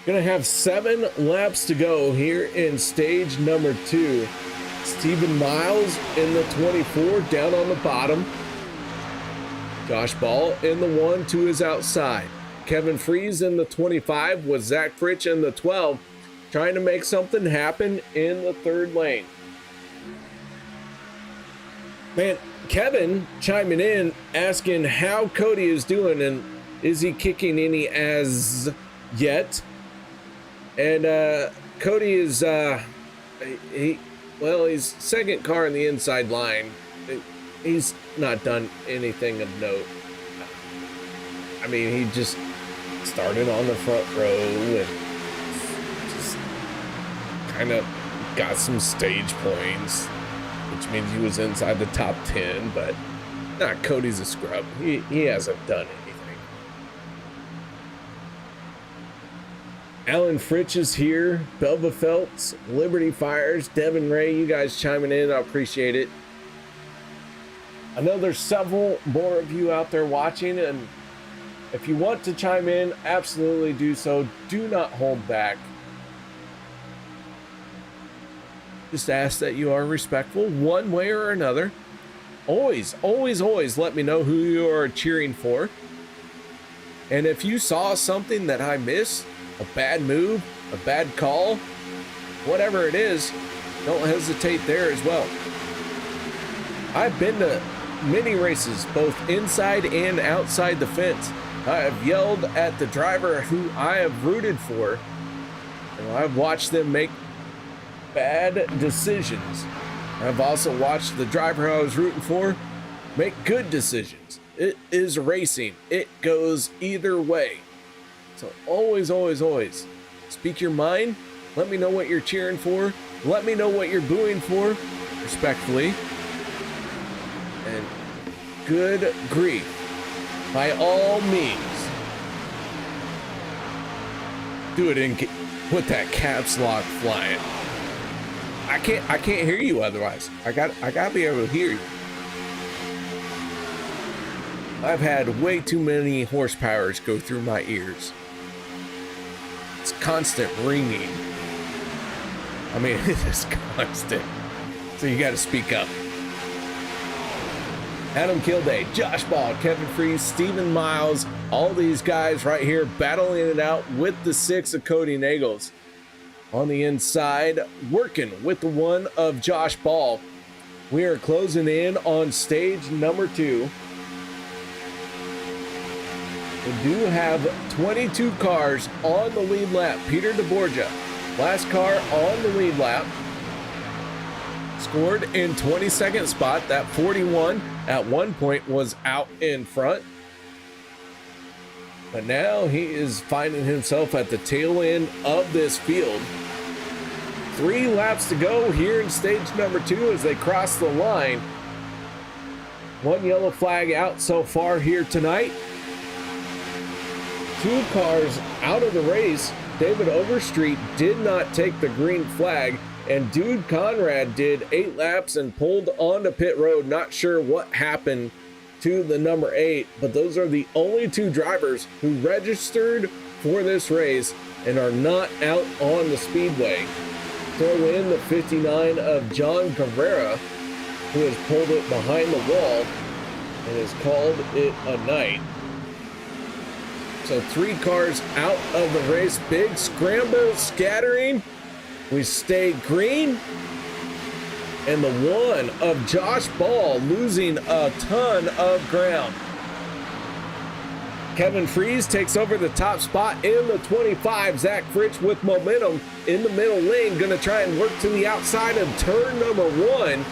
Gonna have 7 laps to go here in stage number 2. Stephen Miles in the 24 down on the bottom. Josh Ball in the 1 to his outside. Kevin Freeze in the 25 with Zach Fritsch in the 12, trying to make something happen in the third lane. Man, Kevin chiming in, asking how Cody is doing and is he kicking any as yet? And Cody is, he's second car in the inside line. He's not done anything of note. I mean, he just started on the front row and just kind of got some stage points, which means he was inside the top 10, but Cody's a scrub. He hasn't done anything. Alan Fritsch is here, Belva Phelps, Liberty Fires, Devin Ray, you guys chiming in, I appreciate it. I know there's several more of you out there watching, and if you want to chime in, absolutely do so. Do not hold back. Just ask that you are respectful one way or another. Always, always, always let me know who you are cheering for. And if you saw something that I missed, a bad move, a bad call, whatever it is, don't hesitate there as well. I've been to many races, both inside and outside the fence. I have yelled at the driver who I have rooted for, and I've watched them make bad decisions. I've also watched the driver I was rooting for make good decisions. It is racing. It goes either way. So always, always, always speak your mind. Let me know what you're cheering for. Let me know what you're booing for, respectfully. And good grief, by all means, do it with that caps lock flying. I can't hear you otherwise. I gotta be able to hear you. I've had way too many horsepowers go through my ears. It's constant ringing. I mean, it is constant. So you gotta speak up. Adam Kilday, Josh Ball, Kevin Freeze, Steven Miles, all these guys right here battling it out with the 6 of Cody Nagels. On the inside, working with the 1 of Josh Ball. We are closing in on stage number 2. We do have 22 cars on the lead lap. Peter DeBorgia, last car on the lead lap. Scored in 22nd spot. That 41 at one point was out in front. But now he is finding himself at the tail end of this field. 3 laps to go here in stage number 2 as they cross the line. 1 yellow flag out so far here tonight. 2 cars out of the race. David Overstreet did not take the green flag, and Dude Conrad did 8 laps and pulled onto pit road. Not sure what happened to the number 8, but those are the only 2 drivers who registered for this race and are not out on the speedway. Throw in the 59 of John Cabrera, who has pulled it behind the wall and has called it a night. So 3 cars out of the race. Big scramble, scattering. We stay green. And the 1 of Josh Ball losing a ton of ground. Kevin Freeze takes over the top spot in the 25. Zach Fritsch with momentum in the middle lane. Going to try and work to the outside of turn number 1.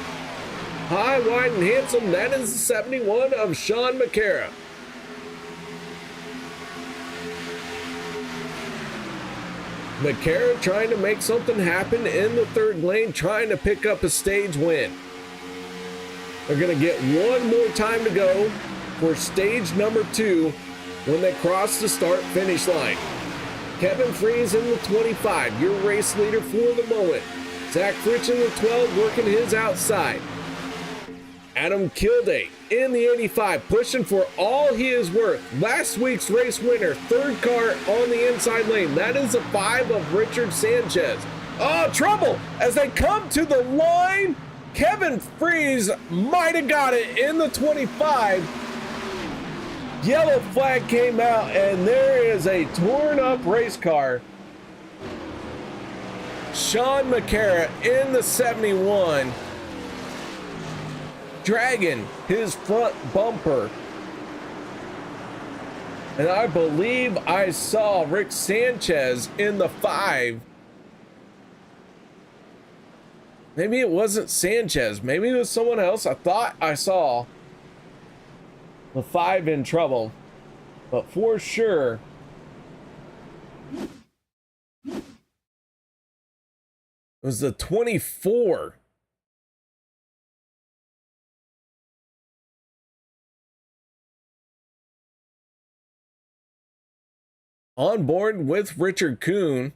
High, wide, and handsome. That is the 71 of Sean McCara. McCara trying to make something happen in the 3rd lane, trying to pick up a stage win. They're going to get 1 more time to go for stage number 2 when they cross the start-finish line. Kevin Freeze in the 25, your race leader for the moment. Zach Fritsch in the 12, working his outside. Adam Kilday in the 85, pushing for all he is worth. Last week's race winner, 3rd car on the inside lane. That is a 5 of Richard Sanchez. Oh, trouble as they come to the line. Kevin Freeze might have got it in the 25. Yellow flag came out, and there is a torn up race car. Sean McCara in the 71, dragging his front bumper. And I believe I saw Rick Sanchez in the 5. Maybe it wasn't Sanchez. Maybe it was someone else. I thought I saw the 5 in trouble. But for sure, it was the 24. On board with Richard Kuhn.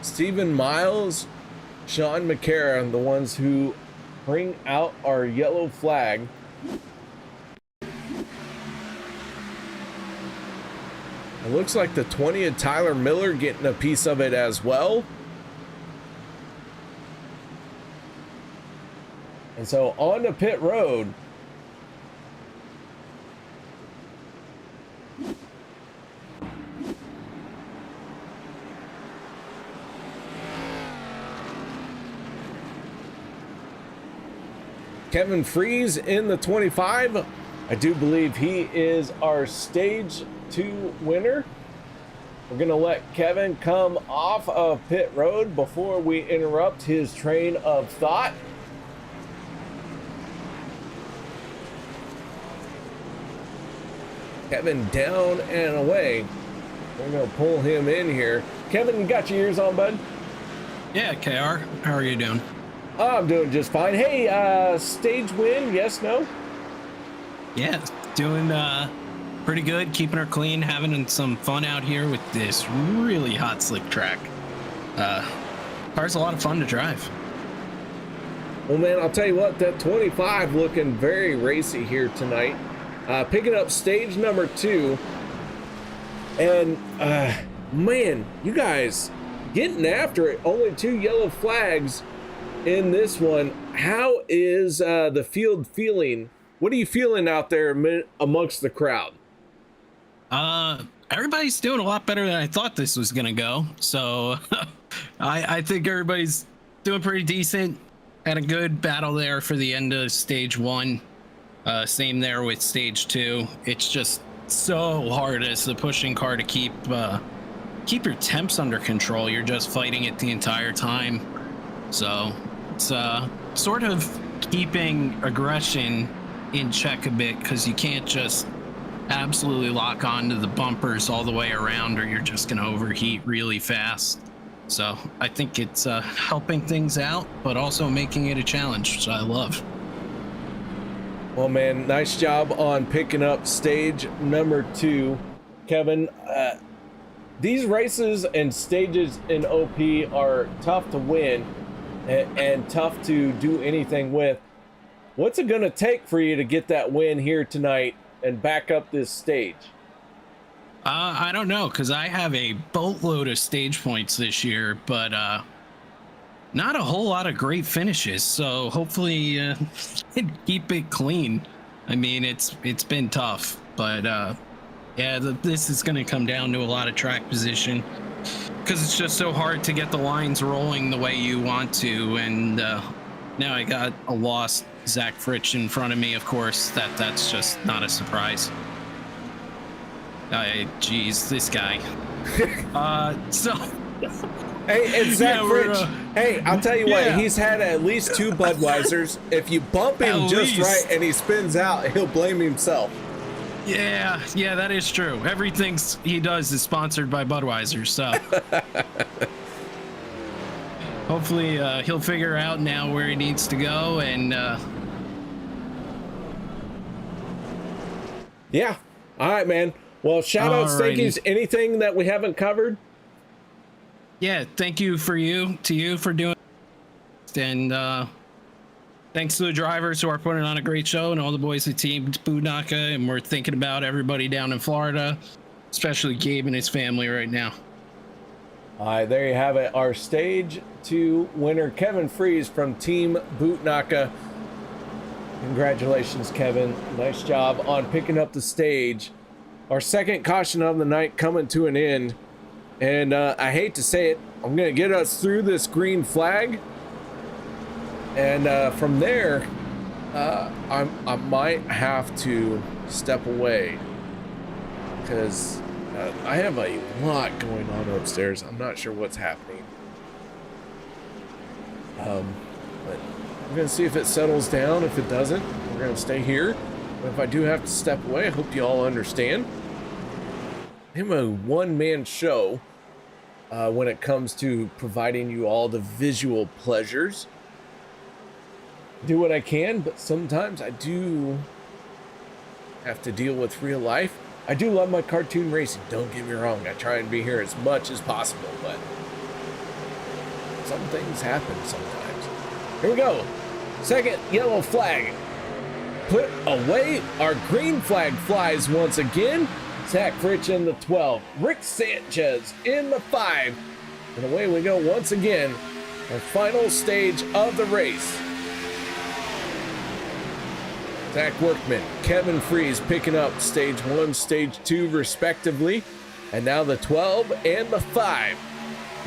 Stephen Miles, Sean McCara, the ones who bring out our yellow flag. It looks like the 20 of Tyler Miller getting a piece of it as well. And so on to pit road. Kevin Freeze in the 25. I do believe he is our stage 2 winner. We're gonna let Kevin come off of pit road before we interrupt his train of thought. Kevin down and away. We're gonna pull him in here. Kevin, you got your ears on, bud? Yeah, KR, how are you doing? I'm doing just fine. Hey, stage win, yes, no? Yeah, doing pretty good, keeping her clean, having some fun out here with this really hot slick track. Car's a lot of fun to drive. Well, man, I'll tell you what, that 25 looking very racy here tonight. Picking up stage number 2. And, man, you guys getting after it. Only 2 yellow flags in this one. How is the field feeling? What are you feeling out there amongst the crowd? Everybody's doing a lot better than I thought this was gonna go. So I think everybody's doing pretty decent. Had a good battle there for the end of stage 1. Same there with stage 2. It's just so hard as the pushing car to keep your temps under control. You're just fighting it the entire time. So it's sort of keeping aggression in check a bit, because you can't just absolutely lock onto the bumpers all the way around, or you're just going to overheat really fast. So I think it's helping things out, but also making it a challenge, which I love. Well, man, nice job on picking up stage number 2. Kevin, these races and stages in OP are tough to win and tough to do anything with. What's it going to take for you to get that win here tonight and back up this stage? I don't know, because I have a boatload of stage points this year, but not a whole lot of great finishes. So hopefully keep it clean. I mean, it's been tough, but yeah, this is going to come down to a lot of track position, because it's just so hard to get the lines rolling the way you want to. And now I got a lost Zach Fritsch in front of me. Of course, that's just not a surprise. Geez, this guy. So hey, it's Zach Fritsch. Hey, I'll tell you what, he's had at least 2 Budweisers. If you bump him just right and he spins out, he'll blame himself. Yeah, that is true. Everything he does is sponsored by Budweiser, so hopefully he'll figure out now where he needs to go. And yeah, all right, man. Well, shout outs, thank yous. Anything that we haven't covered? Yeah, thank you to you for doing it. And thanks to the drivers who are putting on a great show and all the boys at Team Boonaka, and we're thinking about everybody down in Florida, especially Gabe and his family right now. All right, there you have it. Our stage 2 winner, Kevin Freeze from Team Bootnaka. Congratulations, Kevin. Nice job on picking up the stage. Our second caution of the night coming to an end. And I hate to say it, I'm going to get us through this green flag. And from there, I might have to step away because I have a lot going on upstairs. I'm not sure what's happening. But we're gonna see if it settles down. If it doesn't, we're gonna stay here. But if I do have to step away, I hope you all understand. I'm a one-man show when it comes to providing you all the visual pleasures. Do what I can, but sometimes I do have to deal with real life. I do love my cartoon racing, don't get me wrong. I try and be here as much as possible, but some things happen sometimes. Here we go. Second yellow flag put away. Our green flag flies once again. Zach Fritch in the 12. Rick Sanchez in the 5. And away we go once again. Our final stage of the race. Zach Workman, Kevin Freeze picking up stage 1, stage 2 respectively. And now the 12 and the 5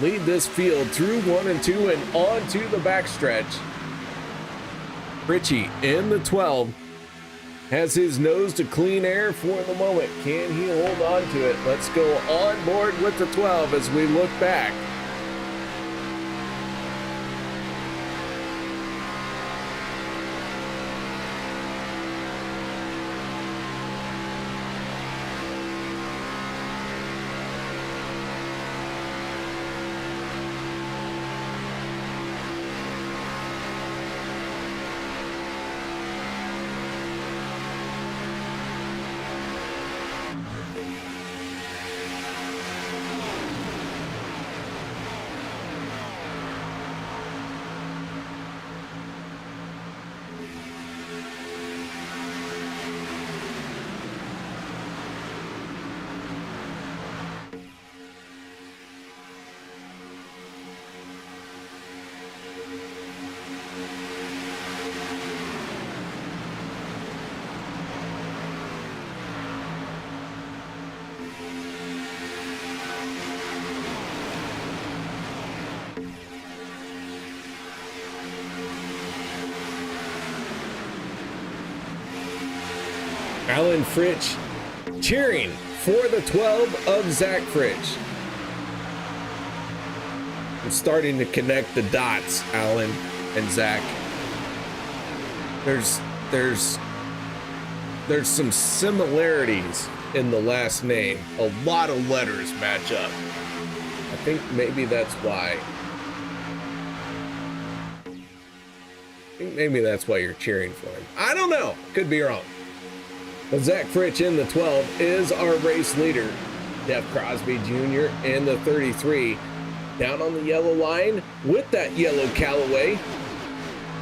lead this field through 1 and 2 and on to the backstretch. Richie in the 12 has his nose to clean air for the moment. Can he hold on to it? Let's go on board with the 12 as we look back. Alan Fritch cheering for the 12 of Zach Fritch. I'm starting to connect the dots, Alan and Zach. There's some similarities in the last name. A lot of letters match up. I think maybe that's why. Maybe that's why you're cheering for him. I don't know. Could be wrong. But Zach Fritch in the 12 is our race leader. Jeff Crosby Jr. in the 33. Down on the yellow line with that yellow Callaway.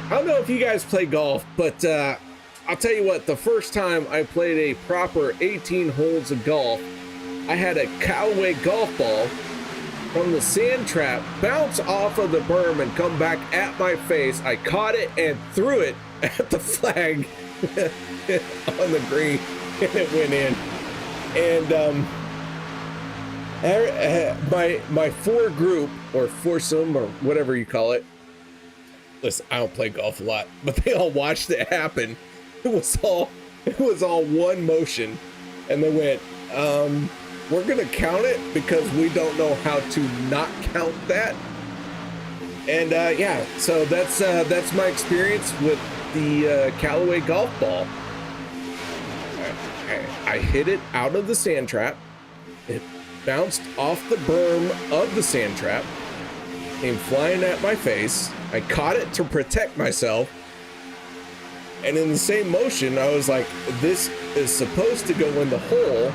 I don't know if you guys play golf, but I'll tell you what, the first time I played a proper 18 holes of golf, I had a Callaway golf ball from the sand trap bounce off of the berm and come back at my face. I caught it and threw it at the flag on the green, and it went in. And my four group, or foursome, or whatever you call it. Listen, I don't play golf a lot, but they all watched it happen. It was all one motion, and they went, we're gonna count it because we don't know how to not count that. And yeah, so that's my experience with the Callaway golf ball. I hit it out of the sand trap. It bounced off the berm of the sand trap, came flying at my face. I caught it to protect myself. And in the same motion, I was like, this is supposed to go in the hole.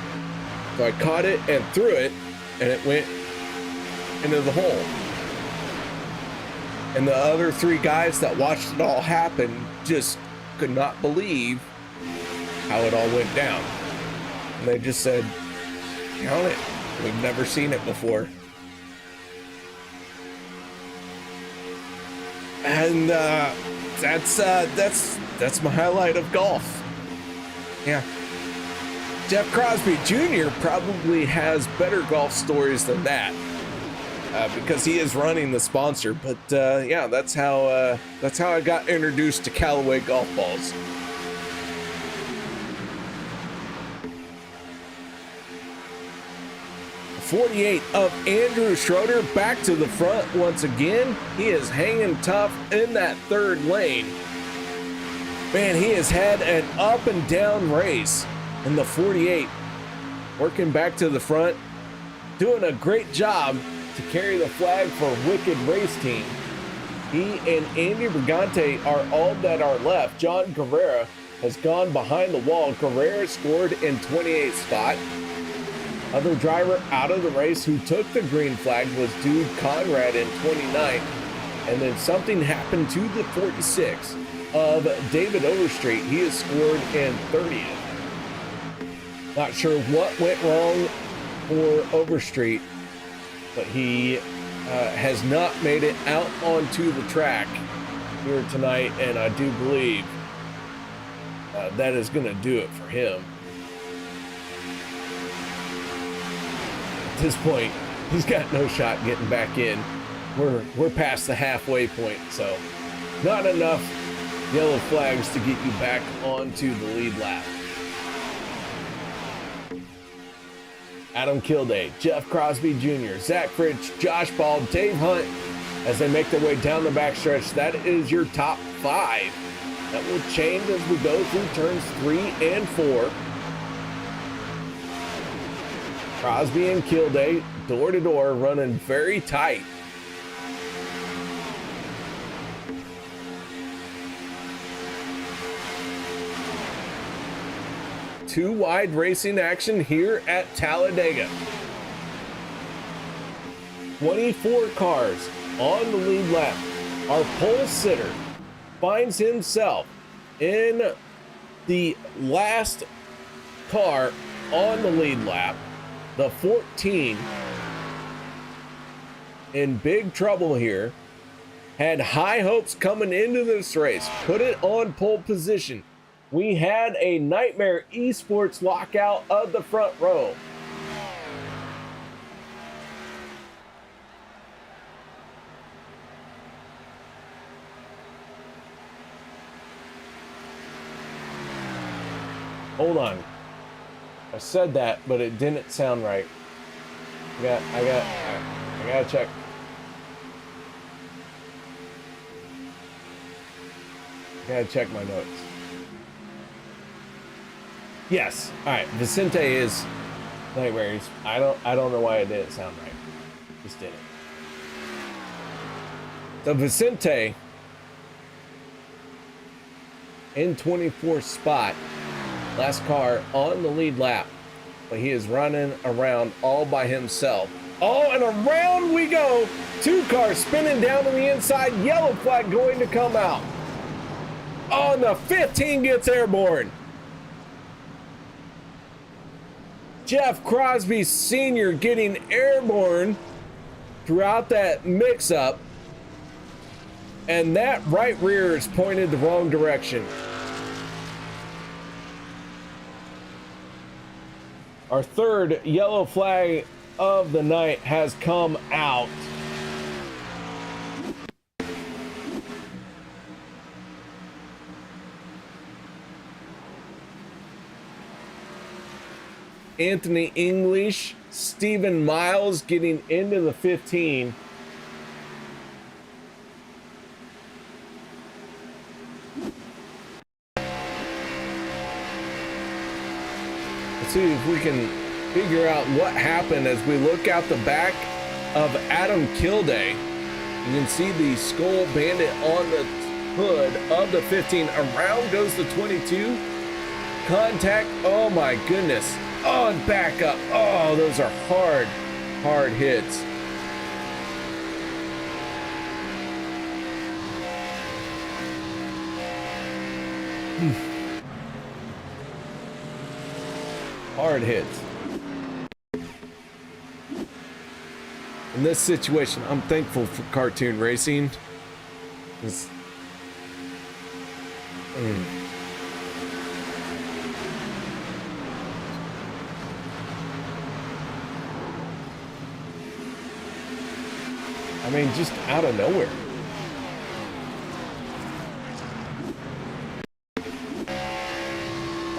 So I caught it and threw it, and it went into the hole. And the other three guys that watched it all happen just could not believe how it all went down. And they just said, count it. We've never seen it before. And that's my highlight of golf. Yeah. Jeff Crosby Jr. probably has better golf stories than that, because he is running the sponsor. But yeah, that's how I got introduced to Callaway golf balls. .48 of Andrew Schroeder back to the front once again. He is hanging tough in that third lane. Man, he has had an up and down race in the 48. Working back to the front, doing a great job to carry the flag for Wicked Race Team. He and Andy Brigante are all that are left. John Guerrera has gone behind the wall. Guerrera scored in 28th spot. Other driver out of the race who took the green flag was Dude Conrad in 29th. And then something happened to the 46 of David Overstreet. He is scored in 30th. Not sure what went wrong for Overstreet, but he has not made it out onto the track here tonight. And I do believe that is going to do it for him. At this point, he's got no shot getting back in. We're past the halfway point, so not enough yellow flags to get you back onto the lead lap. Adam Kilday, Jeff Crosby Jr., Zach Fritsch, Josh Ball, Dave Hunt, as they make their way down the backstretch. That is your top 5. That will change as we go through turns 3 and 4. Crosby and Kilday, door to door, running very tight. Two wide racing action here at Talladega. 24 cars on the lead lap. Our pole sitter finds himself in the last car on the lead lap. The 14 in big trouble here. Had high hopes coming into this race. Put it on pole position. We had a nightmare esports lockout of the front row. Hold on. I said that, but it didn't sound right. I gotta check. I gotta check my notes. Yes. All right. Vicente is nightmares. I don't know why it didn't sound right. Just didn't. So Vicente in 24th spot. Last car on the lead lap, but he is running around all by himself. Oh, and around we go. 2 cars spinning down to the inside. Yellow flag going to come out. Oh, and the 15 gets airborne. Jeff Crosby Sr. getting airborne throughout that mix-up. And that right rear is pointed the wrong direction. Our third yellow flag of the night has come out. Anthony English, Stephen Miles getting into the 15. Let's see if we can figure out what happened as we look out the back of Adam Kilday. You can see the Skull Bandit on the hood of the 15. Around goes the 22. Contact. Oh my goodness. Oh, and back up. Oh, those are hard hits. Hard hits. In this situation, I'm thankful for cartoon racing. I mean, just out of nowhere.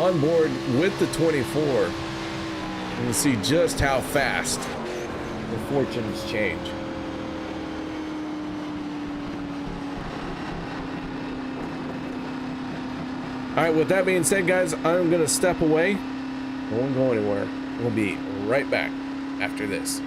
On board with the 24, and we'll see just how fast the fortunes change. All right, with that being said, guys, I'm gonna step away. I won't go anywhere. We'll be right back after this.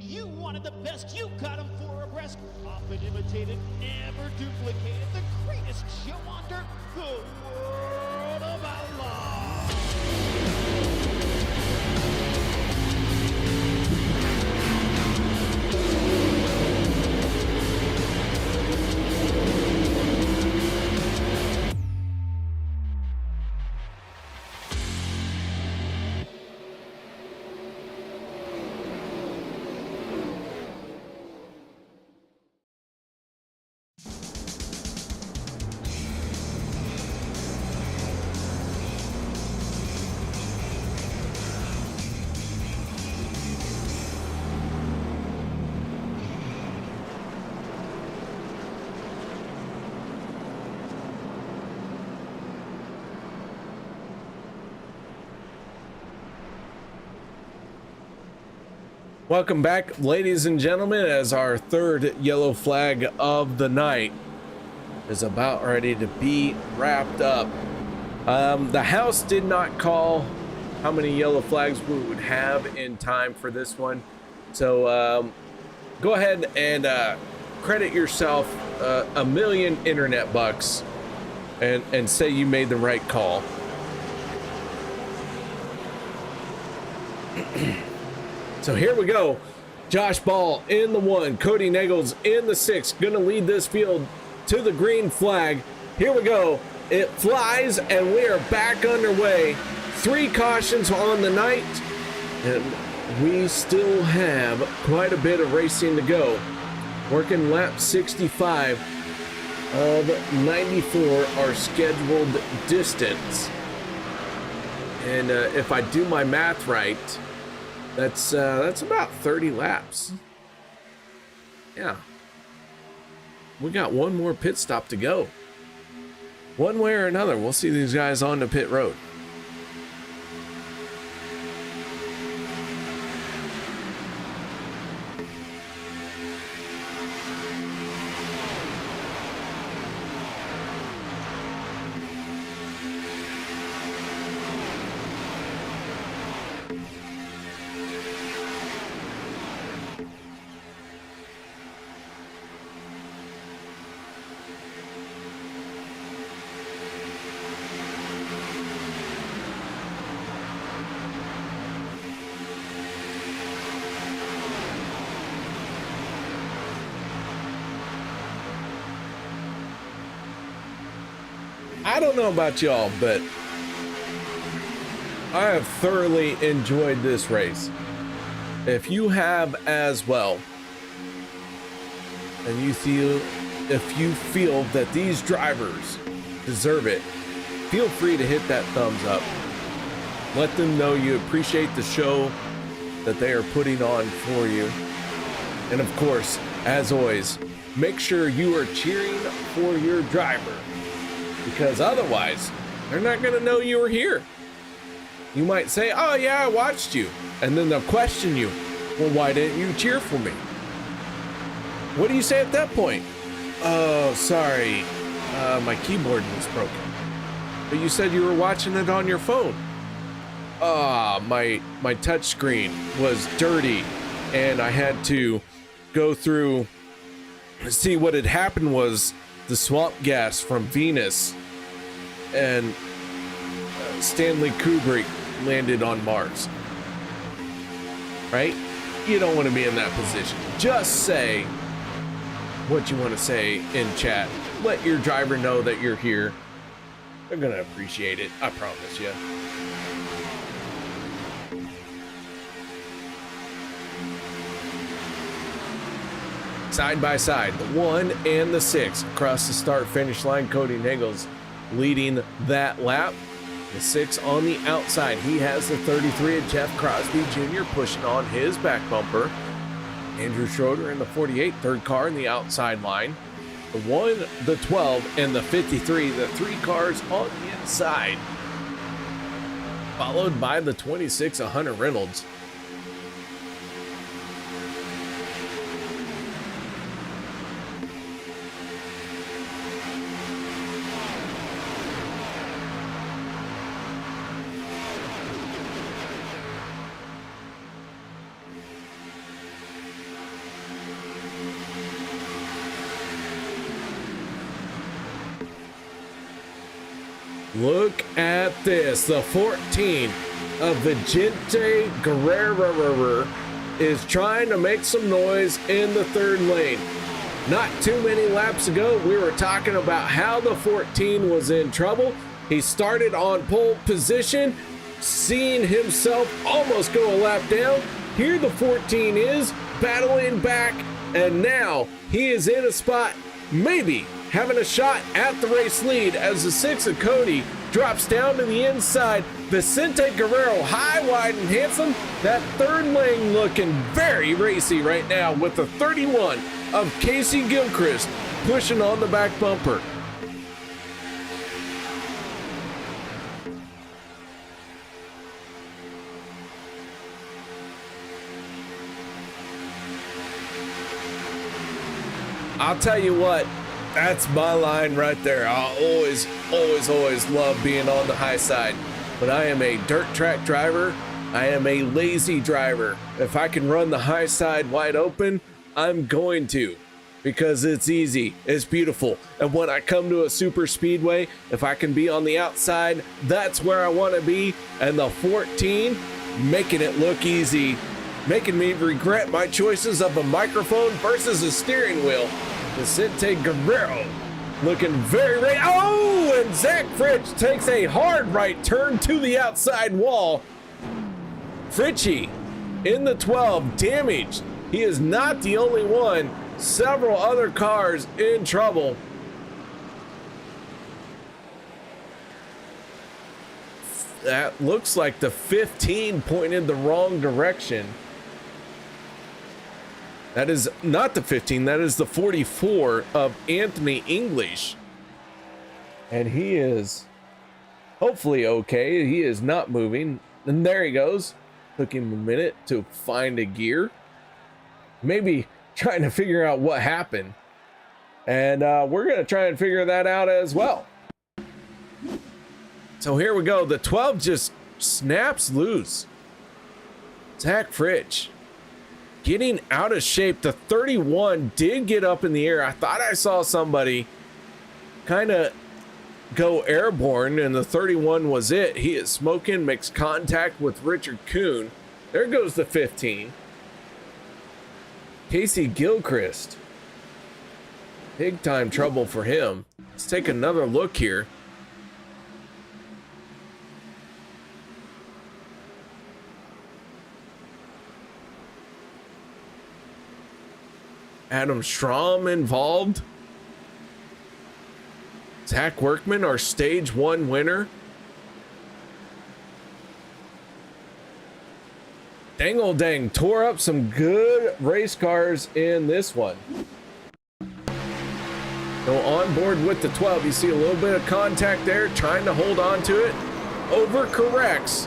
You wanted the best, you got him for abreast. Often imitated, never duplicated. The greatest show on dirt, the World of Outlaws. Welcome back, ladies and gentlemen, as our third yellow flag of the night is about ready to be wrapped up. The house did not call how many yellow flags we would have in time for this one, so go ahead and credit yourself $1 million internet bucks and say you made the right call. So here we go. Josh Ball in the 1, Cody Naegels in the 6, gonna lead this field to the green flag. Here we go. It flies and we are back underway. 3 cautions on the night, and we still have quite a bit of racing to go. Working lap 65 of 94, our scheduled distance. And if I do my math right, that's about 30 laps. Yeah. We got one more pit stop to go. One way or another, we'll see these guys on the pit road. I don't know about y'all, but I have thoroughly enjoyed this race. If you have as well, and if you feel that these drivers deserve it, feel free to hit that thumbs up. Let them know you appreciate the show that they are putting on for you. And of course, as always, make sure you are cheering for your driver, because otherwise they're not going to know you were here. You might say, oh yeah, I watched you, and then they'll question you, well, why didn't you cheer for me? What do you say at that point? Oh, sorry, my keyboard was broken. But you said you were watching it on your phone. My touch screen was dirty, and I had to go through. See, what had happened was the swamp gas from Venus and Stanley Kubrick landed on Mars. Right? You don't want to be in that position. Just say what you want to say in chat. Let your driver know that you're here. They're gonna appreciate it, I promise you. Side by side, the 1 and the 6 across the start finish line. Cody Naegels leading that lap. The 6 on the outside, he has the 33 of Jeff Crosby Jr. pushing on his back bumper. Andrew Schroeder in the 48, third car in the outside line. The 1, the 12, and the 53, the 3 cars on the inside. Followed by the 26 of Hunter Reynolds. Look at this. The 14 of Vicente Guerrero is trying to make some noise in the third lane. Not too many laps ago, we were talking about how the 14 was in trouble. He started on pole position, seeing himself almost go a lap down. Here the 14 is battling back, and now he is in a spot, maybe having a shot at the race lead as the 6 of Cody drops down to the inside. Vicente Guerrero, high, wide, and handsome. That third lane looking very racy right now with the 31 of Casey Gilchrist pushing on the back bumper. I'll tell you what, that's my line right there. I'll always love being on the high side. But I am a dirt track driver. I am a lazy driver. If I can run the high side wide open, I'm going to. Because it's easy, it's beautiful. And when I come to a super speedway, if I can be on the outside, that's where I want to be. And the 14, making it look easy making me regret my choices of a microphone versus a steering wheel. Vicente Guerrero looking very ready. Oh, and Zach Fritsch takes a hard right turn to the outside wall. Fritchie in the 12, damaged. He is not the only one. Several other cars in trouble. That looks like the 15 pointed the wrong direction. That is not the 15, that is the 44 of Anthony English. And he is hopefully okay. He is not moving. And there he goes. Took him a minute to find a gear. Maybe trying to figure out what happened. And we're going to try and figure that out as well. So here we go. The 12 just snaps loose. Zach Fritsch getting out of shape. The 31 did get up in the air. I thought I saw somebody kind of go airborne, and the 31 was it. He is smoking, makes contact with Richard Kuhn. There goes the 15. Casey Gilchrist. Big time trouble for him. Let's take another look here. Adam Strom involved. Zach Workman, our stage 1 winner. Dangle Dang tore up some good race cars in this one. So on board with the 12, you see a little bit of contact there, trying to hold on to it. Overcorrects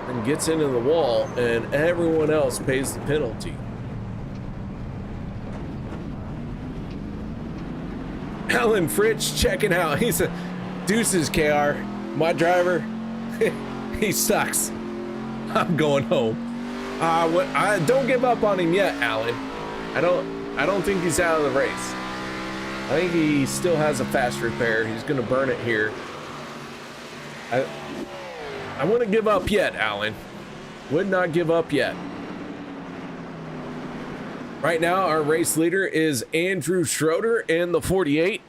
and gets into the wall, and everyone else pays the penalty. Alan Fritsch checking out. He said, "Deuces, KR. My driver, he sucks. I'm going home." I don't give up on him yet, Alan. I don't think he's out of the race. I think he still has a fast repair. He's gonna burn it here. I wouldn't give up yet, Alan. Would not give up yet. Right now, our race leader is Andrew Schroeder in the 48.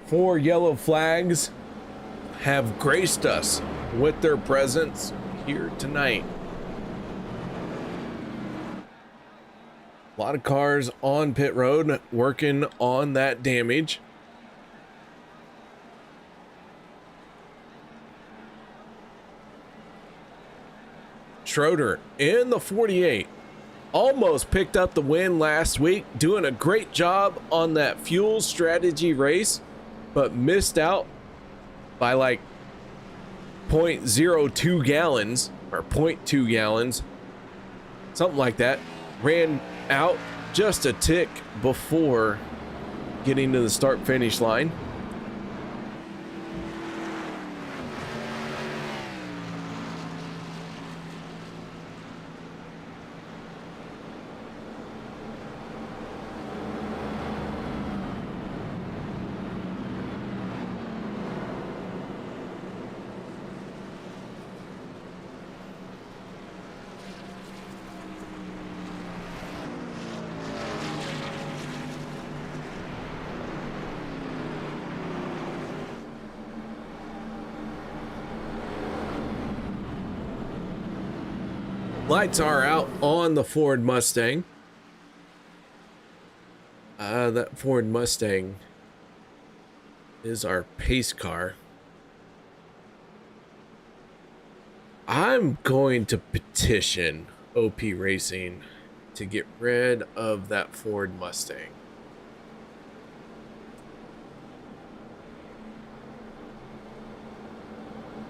Four yellow flags have graced us with their presence here tonight. A lot of cars on pit road working on that damage. Schroeder in the 48 almost picked up the win last week, doing a great job on that fuel strategy race, but missed out by like 0.02 gallons or 0.2 gallons, something like that. Ran out just a tick before getting to the start finish line. Lights are out on the Ford Mustang. That Ford Mustang is our pace car. I'm going to petition OP Racing to get rid of that Ford Mustang.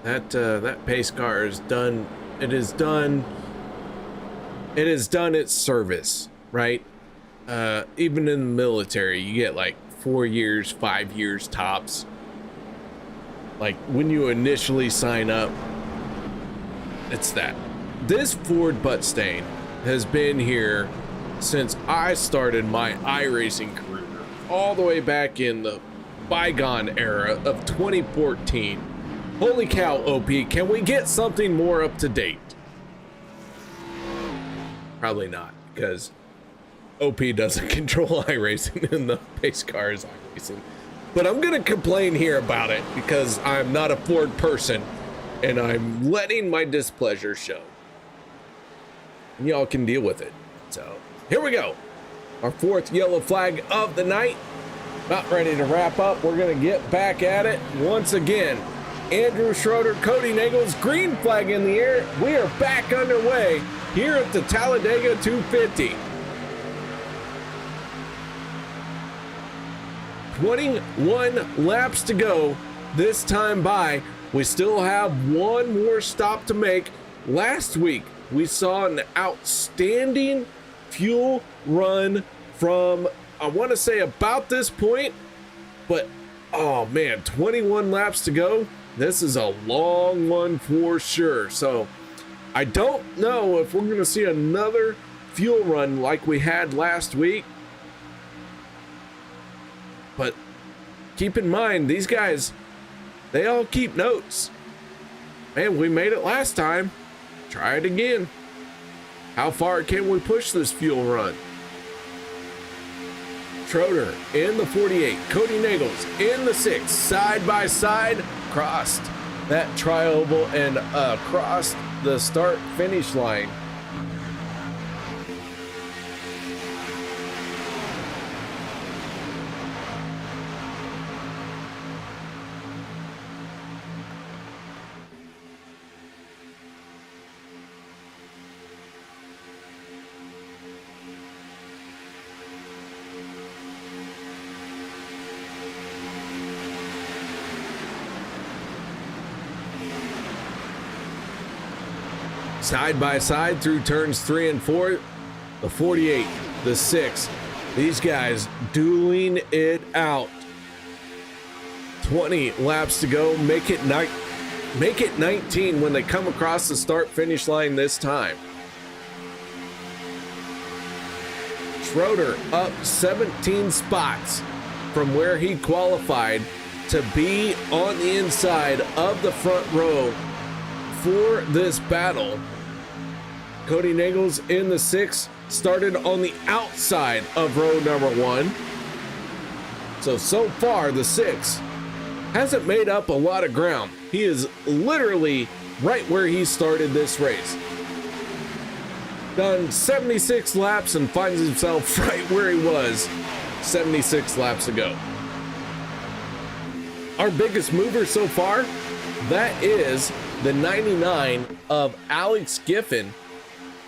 That pace car is done. It has done its service, right? Even in the military, you get like 4 years, 5 years tops. Like when you initially sign up, it's that. This Ford Mustang has been here since I started my iRacing career, all the way back in the bygone era of 2014. Holy cow, OP, can we get something more up to date? Probably not, because OP doesn't control iRacing and the pace car is iRacing. But I'm gonna complain here about it because I'm not a Ford person and I'm letting my displeasure show. And y'all can deal with it. So here we go. Our fourth yellow flag of the night. About ready to wrap up. We're gonna get back at it once again. Andrew Schroeder, Cody Nagels, green flag in the air. We are back underway here at the Talladega 250. 21 laps to go this time by. We still have one more stop to make. Last week, we saw an outstanding fuel run from, I want to say about this point, but oh man, 21 laps to go. This is a long one for sure. So I don't know if we're going to see another fuel run like we had last week. But keep in mind, these guys, they all keep notes. Man, we made it last time. Try it again. How far can we push this fuel run? Schroeder in the 48. Cody Nagels in the 6. Side by side. Crossed that tri-oval and crossed the start finish line. Side by side through turns 3 and 4, the 48, the 6. These guys dueling it out. 20 laps to go. Make it 19 when they come across the start finish line this time. Schroeder up 17 spots from where he qualified to be on the inside of the front row for this battle. Cody Nagels in the 6 started on the outside of row number 1. So far the 6 hasn't made up a lot of ground. He is literally right where he started this race. Done 76 laps and finds himself right where he was 76 laps ago. Our biggest mover so far, that is the 99 of Alex Giffen.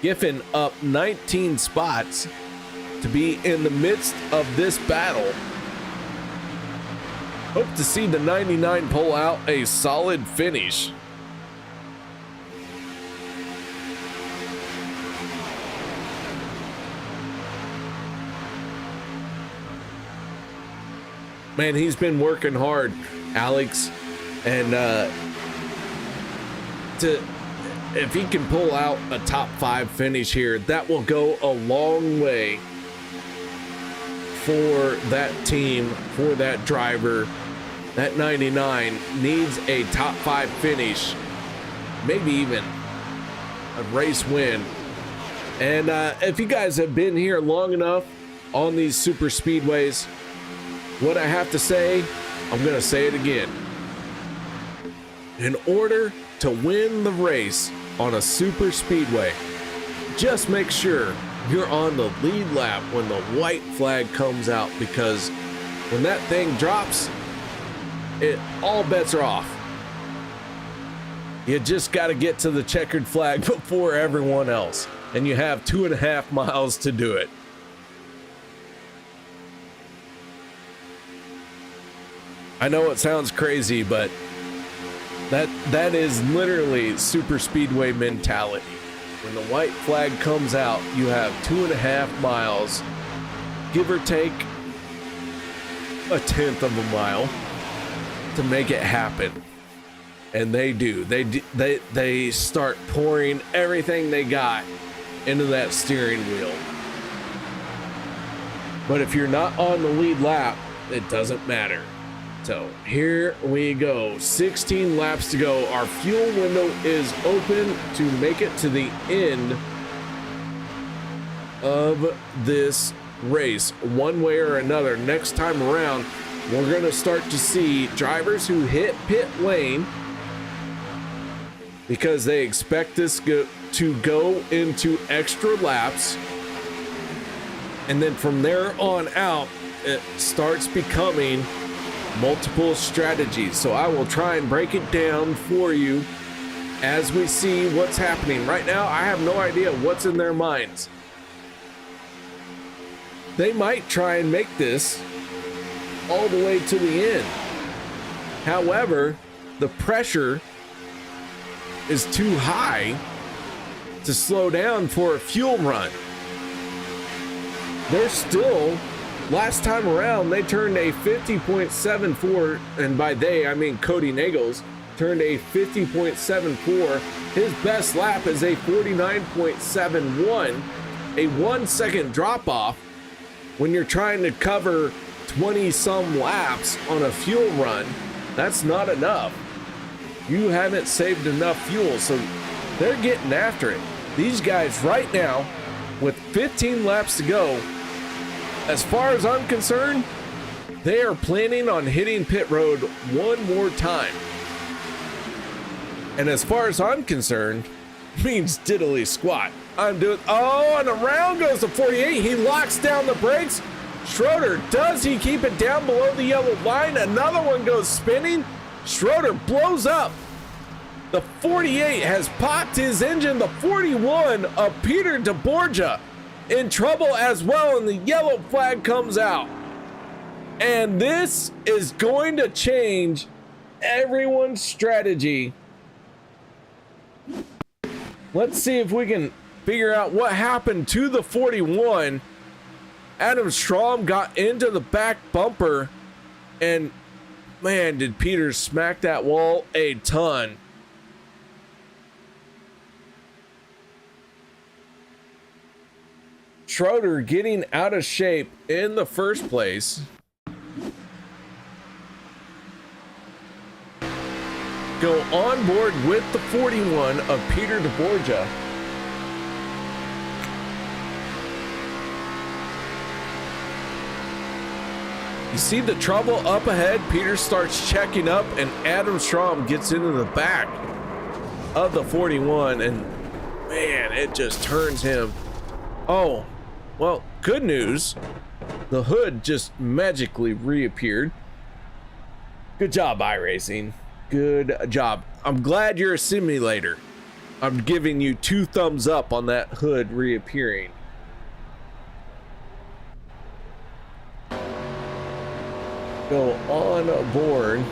Giffen up 19 spots to be in the midst of this battle. Hope to see the 99 pull out a solid finish. Man, he's been working hard, Alex, and if he can pull out a top 5 finish here, that will go a long way for that team, for that driver. That 99 needs a top 5 finish, maybe even a race win. And if you guys have been here long enough on these super speedways, what I have to say, I'm going to say it again. In order to win the race on a super speedway, just make sure you're on the lead lap when the white flag comes out, because when that thing drops, all bets are off. You just got to get to the checkered flag before everyone else, and you have 2.5 miles to do it. I know it sounds crazy, but that is literally super speedway mentality. When the white flag comes out, you have 2.5 miles, give or take a tenth of a mile, to make it happen. And they do. They start pouring everything they got into that steering wheel. But if you're not on the lead lap, it doesn't matter. So here we go. 16 laps to go. Our fuel window is open to make it to the end of this race one way or another. Next time around, we're going to start to see drivers who hit pit lane because they expect this to go into extra laps. And then from there on out, it starts becoming multiple strategies. So I will try and break it down for you as we see what's happening. Right now, I have no idea what's in their minds. They might try and make this all the way to the end. However, the pressure is too high to slow down for a fuel run. They're still, last time around, they turned a 50.74, and by they, I mean Cody Nagels, turned a 50.74. His best lap is a 49.71, a 1 second drop off when you're trying to cover 20 some laps on a fuel run. That's not enough. You haven't saved enough fuel, so they're getting after it. These guys right now, with 15 laps to go, as far as I'm concerned, they are planning on hitting pit road one more time. And as far as I'm concerned, means diddly squat. I'm doing, oh, and around goes the 48. He locks down the brakes. Schroeder, does he keep it down below the yellow line? Another one goes spinning. Schroeder blows up. The 48 has popped his engine. The 41 of Peter DeBorgia in trouble as well, and the yellow flag comes out. And this is going to change everyone's strategy. Let's see if we can figure out what happened to the 41. Adam Strom got into the back bumper, and man, did Peter smack that wall a ton. Schroeder getting out of shape in the first place. Go on board with the 41 of Peter DeBorgia. You see the trouble up ahead. Peter starts checking up, and Adam Strom gets into the back of the 41, and man, it just turns him. Oh, well, good news. The hood just magically reappeared. Good job, iRacing. Good job. I'm glad you're a simulator. I'm giving you 2 thumbs up on that hood reappearing. Go on board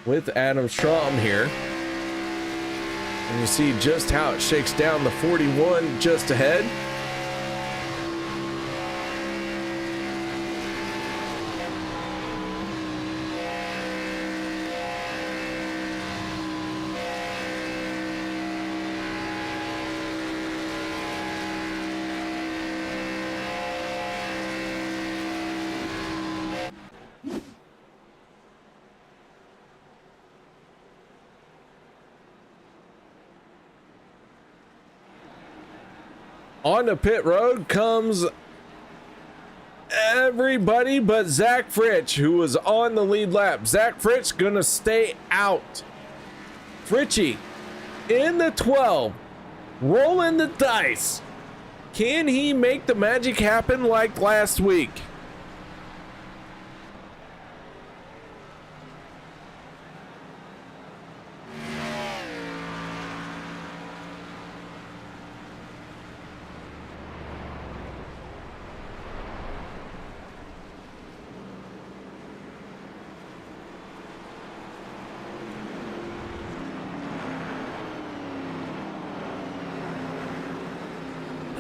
with Adam Strom here. And you see just how it shakes down. The 41 just ahead. On the pit road comes everybody but Zach Fritsch, who was on the lead lap. Zach Fritsch gonna stay out. Fritchie in the 12 rolling the dice. Can he make the magic happen like last week?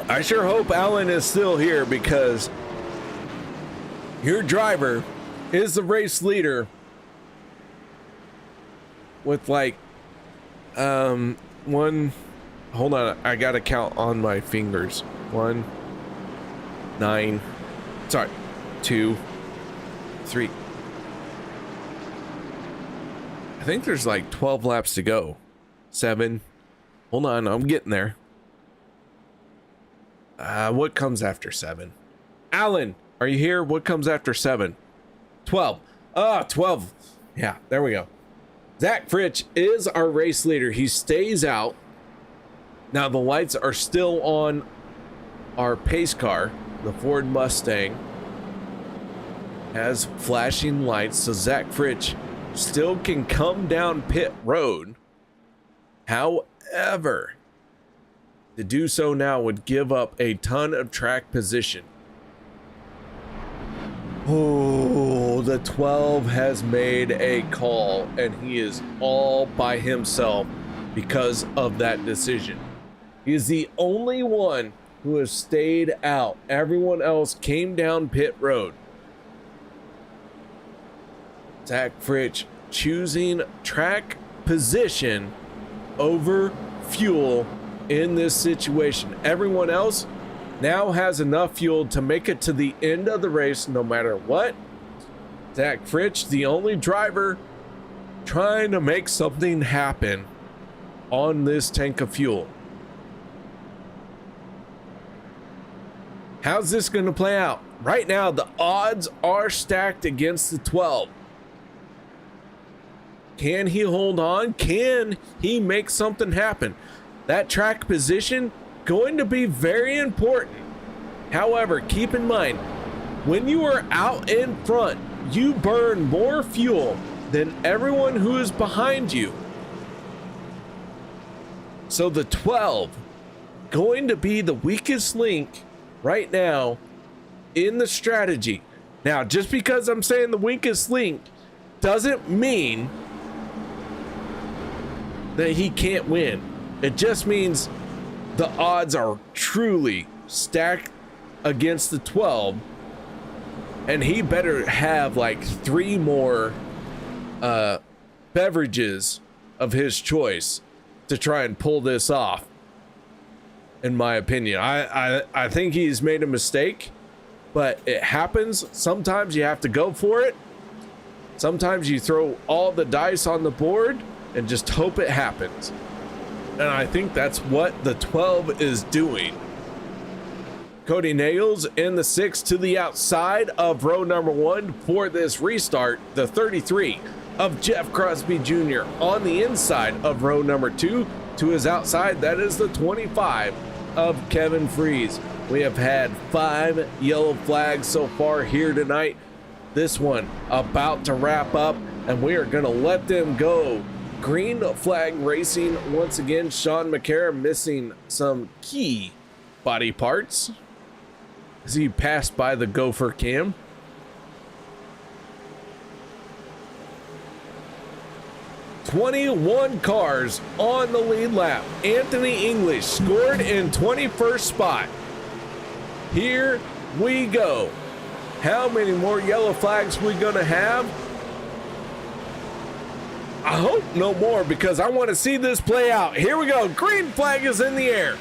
I sure hope Alan is still here, because your driver is the race leader with like one, hold on, I gotta count on my fingers. 1, 9, sorry, 2, 3. I think there's like 12 laps to go. 7. Hold on, I'm getting there. What comes after 7? Alan, are you here? What comes after 7? 12. 12. Yeah, there we go. Zach Fritsch is our race leader. He stays out. Now the lights are still on our pace car. The Ford Mustang has flashing lights, so Zach Fritsch still can come down pit road. However, to do so now would give up a ton of track position. Oh, the 12 has made a call, and he is all by himself because of that decision. He is the only one who has stayed out. Everyone else came down pit road. Zach Fritsch choosing track position over fuel in this situation. Everyone else now has enough fuel to make it to the end of the race no matter what. Zach Fritsch, the only driver trying to make something happen on this tank of fuel. How's this going to play out? Right now, the odds are stacked against the 12. Can he hold on? Can he make something happen? That track position going to be very important. However, keep in mind, when you are out in front, you burn more fuel than everyone who is behind you. So the 12 going to be the weakest link right now in the strategy. Now, just because I'm saying the weakest link doesn't mean that he can't win. It just means the odds are truly stacked against the 12, and he better have like 3 more beverages of his choice to try and pull this off. In my opinion, I think he's made a mistake, but it happens. Sometimes you have to go for it. Sometimes you throw all the dice on the board and just hope it happens. And I think that's what the 12 is doing. Cody Nails in the 6 to the outside of row number 1 for this restart. The 33 of Jeff Crosby Jr. on the inside of row number 2 to his outside. That is the 25 of Kevin Freeze. We have had 5 yellow flags so far here tonight. This one about to wrap up, and we are going to let them go. Green flag racing once again. Sean McCarron missing some key body parts as he passed by the Gopher cam. "21 cars on the lead lap. Anthony English scored in 21st spot. Here we go. How many more yellow flags we gonna have? I hope no more, because I want to see this play out. Here we go. Green flag is in the air.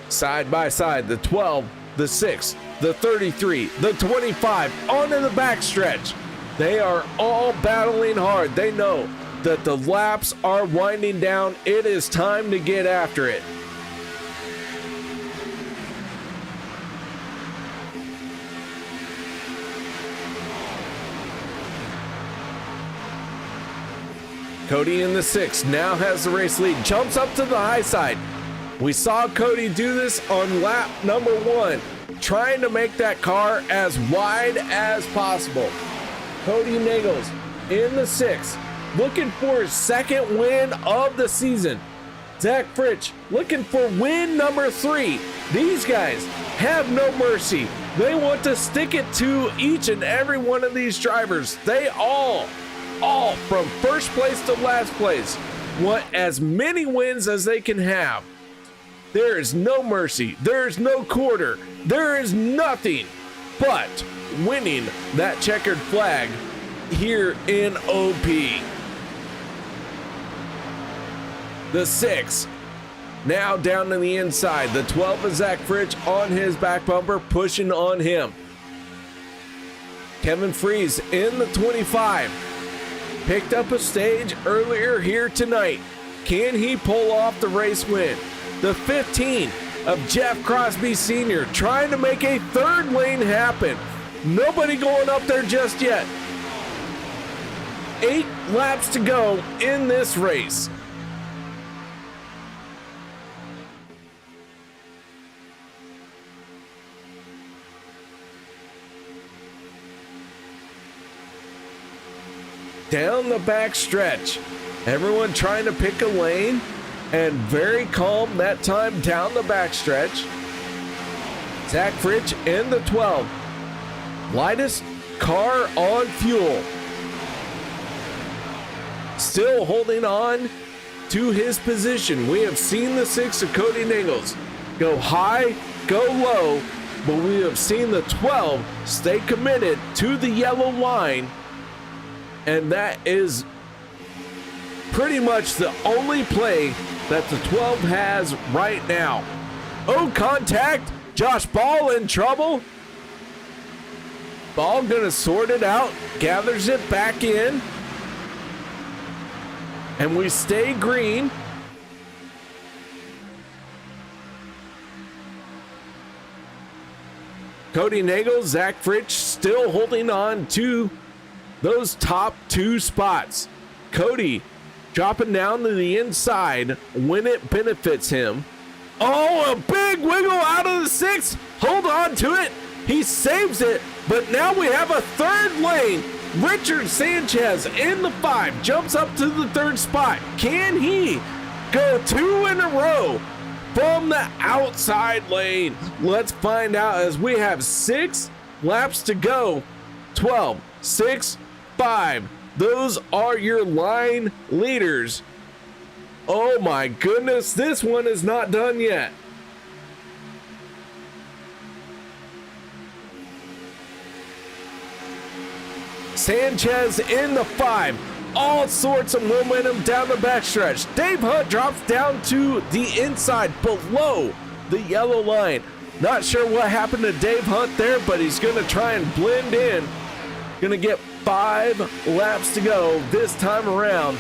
Side by side, the 12, the 6, the 33, the 25 onto the backstretch. They are all battling hard. They know that the laps are winding down. It is time to get after it. Cody in the 6 now has the race lead, jumps up to the high side. We saw Cody do this on lap number 1, trying to make that car as wide as possible. Cody Nagels in the 6, looking for his second win of the season. Zach Fritsch looking for win number 3. These guys have no mercy. They want to stick it to each and every one of these drivers. They all from first place to last place want as many wins as they can have. There is no mercy. There is no quarter. There is nothing but winning that checkered flag here in OP. The 6 now down to the inside. The 12 is Zach Fritsch on his back bumper, pushing on him. Kevin Freeze in the 25. Picked up a stage earlier here tonight. Can he pull off the race win? The 15 of Jeff Crosby Sr. trying to make a third lane happen. Nobody going up there just yet. 8 laps to go in this race. Down the back stretch, everyone trying to pick a lane, and very calm that time down the back stretch. Zach Fritsch in the 12, lightest car on fuel, still holding on to his position. We have seen the 6 of Cody Nagels go high, go low, but we have seen the 12 stay committed to the yellow line. And that is pretty much the only play that the 12 has right now. Oh, contact. Josh Ball in trouble. Ball gonna sort it out, gathers it back in. And we stay green. Cody Nagels, Zach Fritsch still holding on to those top 2 spots. Cody dropping down to the inside when it benefits him. Oh, a big wiggle out of the 6. Hold on to it. He saves it, but now we have a third lane. Richard Sanchez in the 5 jumps up to the 3rd spot. Can he go 2 in a row from the outside lane? Let's find out as we have 6 laps to go. 12, 6, 5. Those are your line leaders. Oh my goodness, this one is not done yet. Sanchez in the 5. All sorts of momentum down the backstretch. Dave Hunt drops down to the inside below the yellow line. Not sure what happened to Dave Hunt there, but he's going to try and blend in. Going to get 5 laps to go this time around.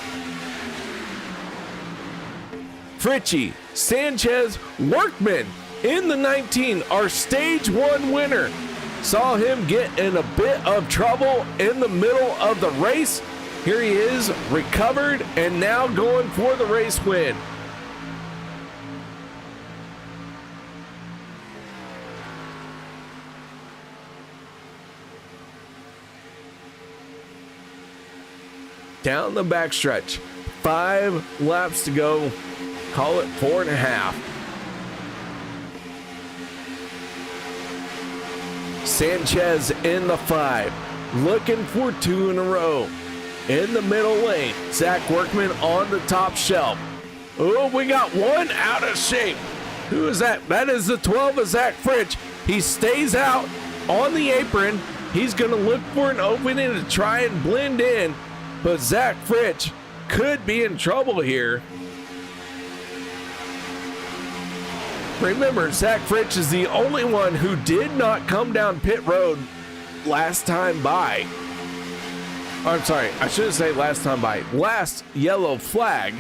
Fritchie, Sanchez, Workman in the 19, our stage 1 winner. Saw him get in a bit of trouble in the middle of the race. Here he is, recovered, and now going for the race win. Down the backstretch, 5 laps to go. Call it 4.5. Sanchez in the 5, looking for 2 in a row. In the middle lane, Zach Workman on the top shelf. Oh, we got one out of shape. Who is that? That is the 12 of Zach Fritsch. He stays out on the apron. He's going to look for an opening to try and blend in, but Zach Fritsch could be in trouble here. Remember, Zach Fritsch is the only one who did not come down pit road last time by. I'm sorry, I shouldn't say last time by, last yellow flag.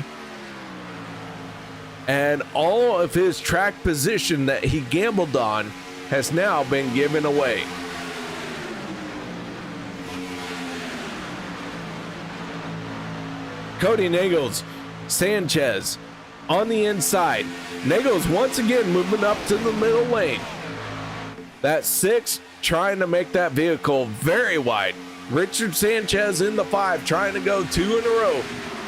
And all of his track position that he gambled on has now been given away. Cody Nagels, Sanchez on the inside. Nagels once again moving up to the middle lane. That 6 trying to make that vehicle very wide. Richard Sanchez in the 5 trying to go 2 in a row.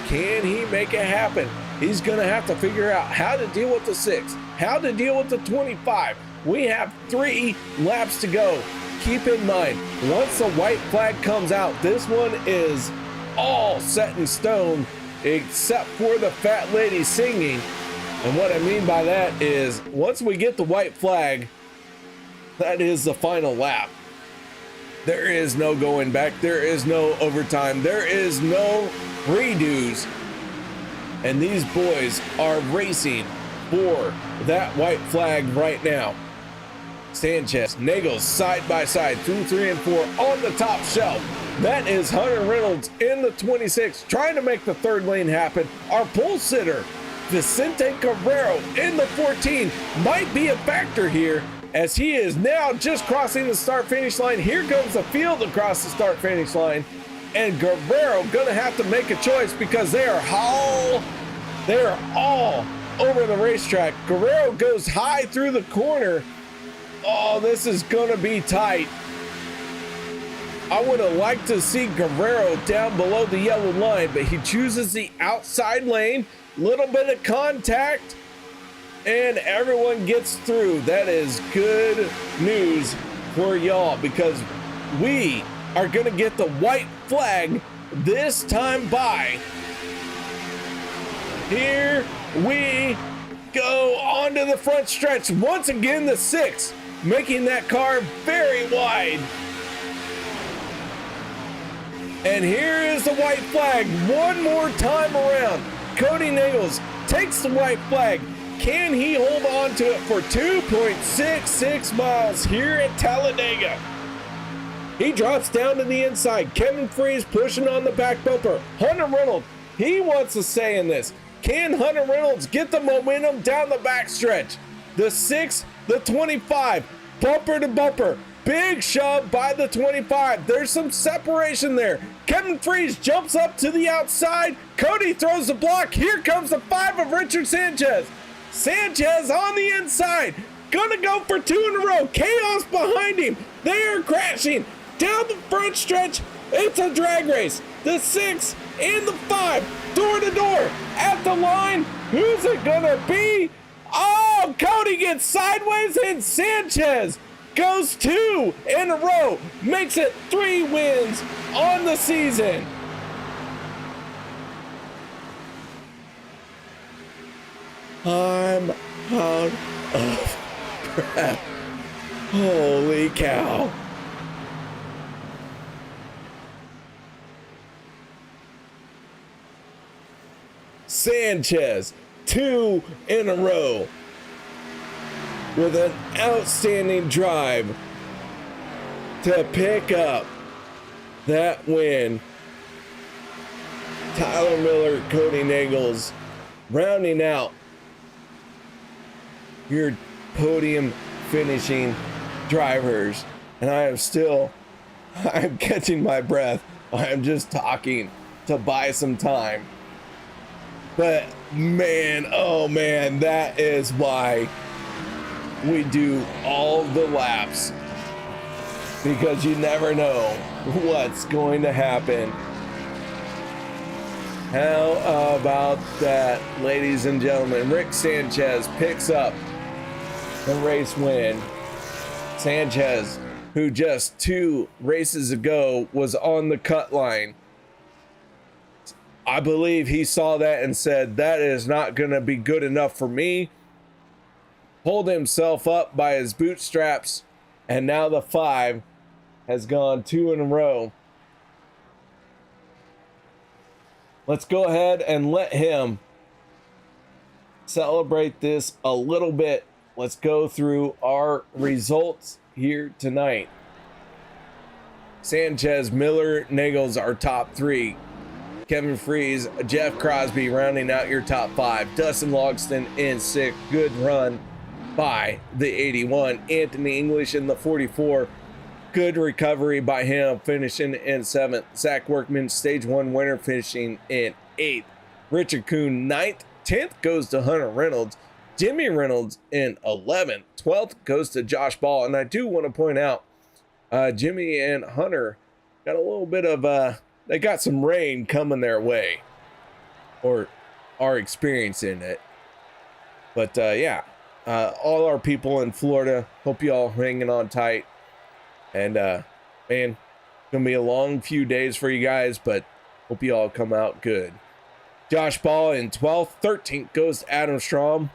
Can he make it happen? He's going to have to figure out how to deal with the 6, how to deal with the 25. We have 3 laps to go. Keep in mind, once the white flag comes out, this one is all set in stone except for the fat lady singing. And what I mean by that is once we get the white flag, that is the final lap. There is no going back. There is no overtime. There is no redos. And these boys are racing for that white flag right now. Sanchez, Nagels side by side, 2, 3, and 4 on the top shelf. That is Hunter Reynolds in the 26, trying to make the 3rd lane happen. Our pole sitter, Vicente Guerrero in the 14, might be a factor here as he is now just crossing the start-finish line. Here comes the field across the start-finish line. And Guerrero gonna have to make a choice because they are all over the racetrack. Guerrero goes high through the corner. Oh, this is gonna be tight. I would have liked to see Guerrero down below the yellow line, but he chooses the outside lane. Little bit of contact, and everyone gets through. That is good news for y'all because we are gonna get the white flag this time by. Here we go onto the front stretch. Once again, the 6 making that car very wide. And here is the white flag one more time around. Cody Nagels takes the white flag. Can he hold on to it for 2.66 miles here at Talladega? He drops down to the inside. Kevin Freeze pushing on the back bumper. Hunter Reynolds, he wants a say in this. Can Hunter Reynolds get the momentum down the backstretch? The 6, the 25, bumper to bumper. Big shove by the 25. There's some separation there. Kevin Freeze jumps up to the outside. Cody throws the block. Here comes the 5 of Richard Sanchez. Sanchez on the inside. Gonna go for 2 in a row. Chaos behind him. They are crashing down the front stretch. It's a drag race. The 6 and the 5, door to door at the line. Who's it gonna be? Oh, Cody gets sideways and Sanchez goes 2 in a row, makes it 3 wins on the season. I'm out of breath. Holy cow. Sanchez, 2 in a row with an outstanding drive to pick up that win. Tyler Miller, Cody Nagels rounding out your podium finishing drivers. And I'm catching my breath. I'm just talking to buy some time. But man, oh man, that is why we do all the laps, because you never know what's going to happen. How about that, ladies and gentlemen? Rick Sanchez picks up the race win. Sanchez, who just 2 races ago was on the cut line, I believe he saw that and said, that is not going to be good enough for me. Pulled himself up by his bootstraps, and now the 5 has gone 2 in a row. Let's go ahead and let him celebrate this a little bit. Let's go through our results here tonight. Sanchez, Miller, Nagels are top 3. Kevin Freeze, Jeff Crosby rounding out your top 5. Dustin Logston in 6th. Good run by the 81. Anthony English in the 44. Good recovery by him, finishing in 7th. Zach Workman, stage 1 winner, finishing in 8th. Richard Kuhn, 9th. 10th goes to Hunter Reynolds. Jimmy Reynolds in 11th. 12th goes to Josh Ball. And I do want to point out, Jimmy and Hunter got a little bit of, they got some rain coming their way, or are experiencing it. But yeah, all our people in Florida, hope you all hanging on tight. And man, gonna be a long few days for you guys, but hope you all come out good. Josh Ball in 12th. 13th goes to Adam Strom.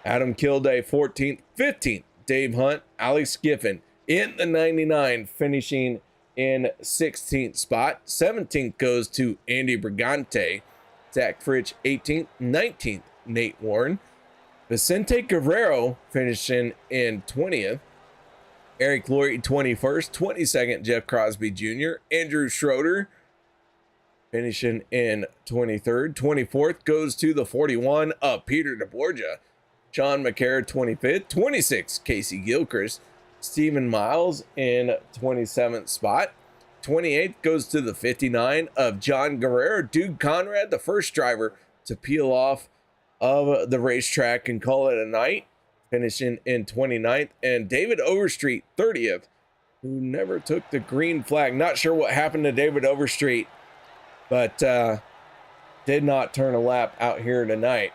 Adam Kilday 14th. 15th, Dave Hunt. Alex Giffen in the 99, finishing in 16th spot. 17th goes to Andy Brigante. Zach Fritsch 18th. 19th, Nate Warren. Vicente Guerrero finishing in 20th. Eric Laurie 21st. 22nd, Jeff Crosby Jr. Andrew Schroeder finishing in 23rd. 24th goes to the 41 of Peter DeBorgia. Sean McCarr 25th. 26th, Casey Gilchrist. Stephen Miles in 27th spot. 28th goes to the 59 of John Guerrero. Dude Conrad, the first driver to peel off of the racetrack and call it a night, finishing in 29th. And David Overstreet 30th, who never took the green flag. Not sure what happened to David Overstreet, but did not turn a lap out here tonight.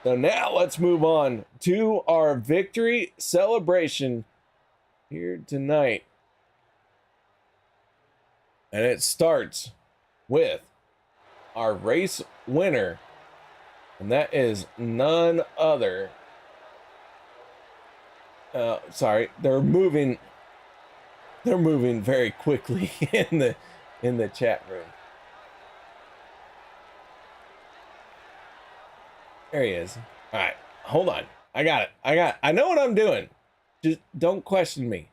So now let's move on to our victory celebration here tonight. And it starts with our race winner. And that is none other. Sorry, they're moving very quickly in the chat room. There he is. All right, hold on. I got it. I know what I'm doing. Just don't question me.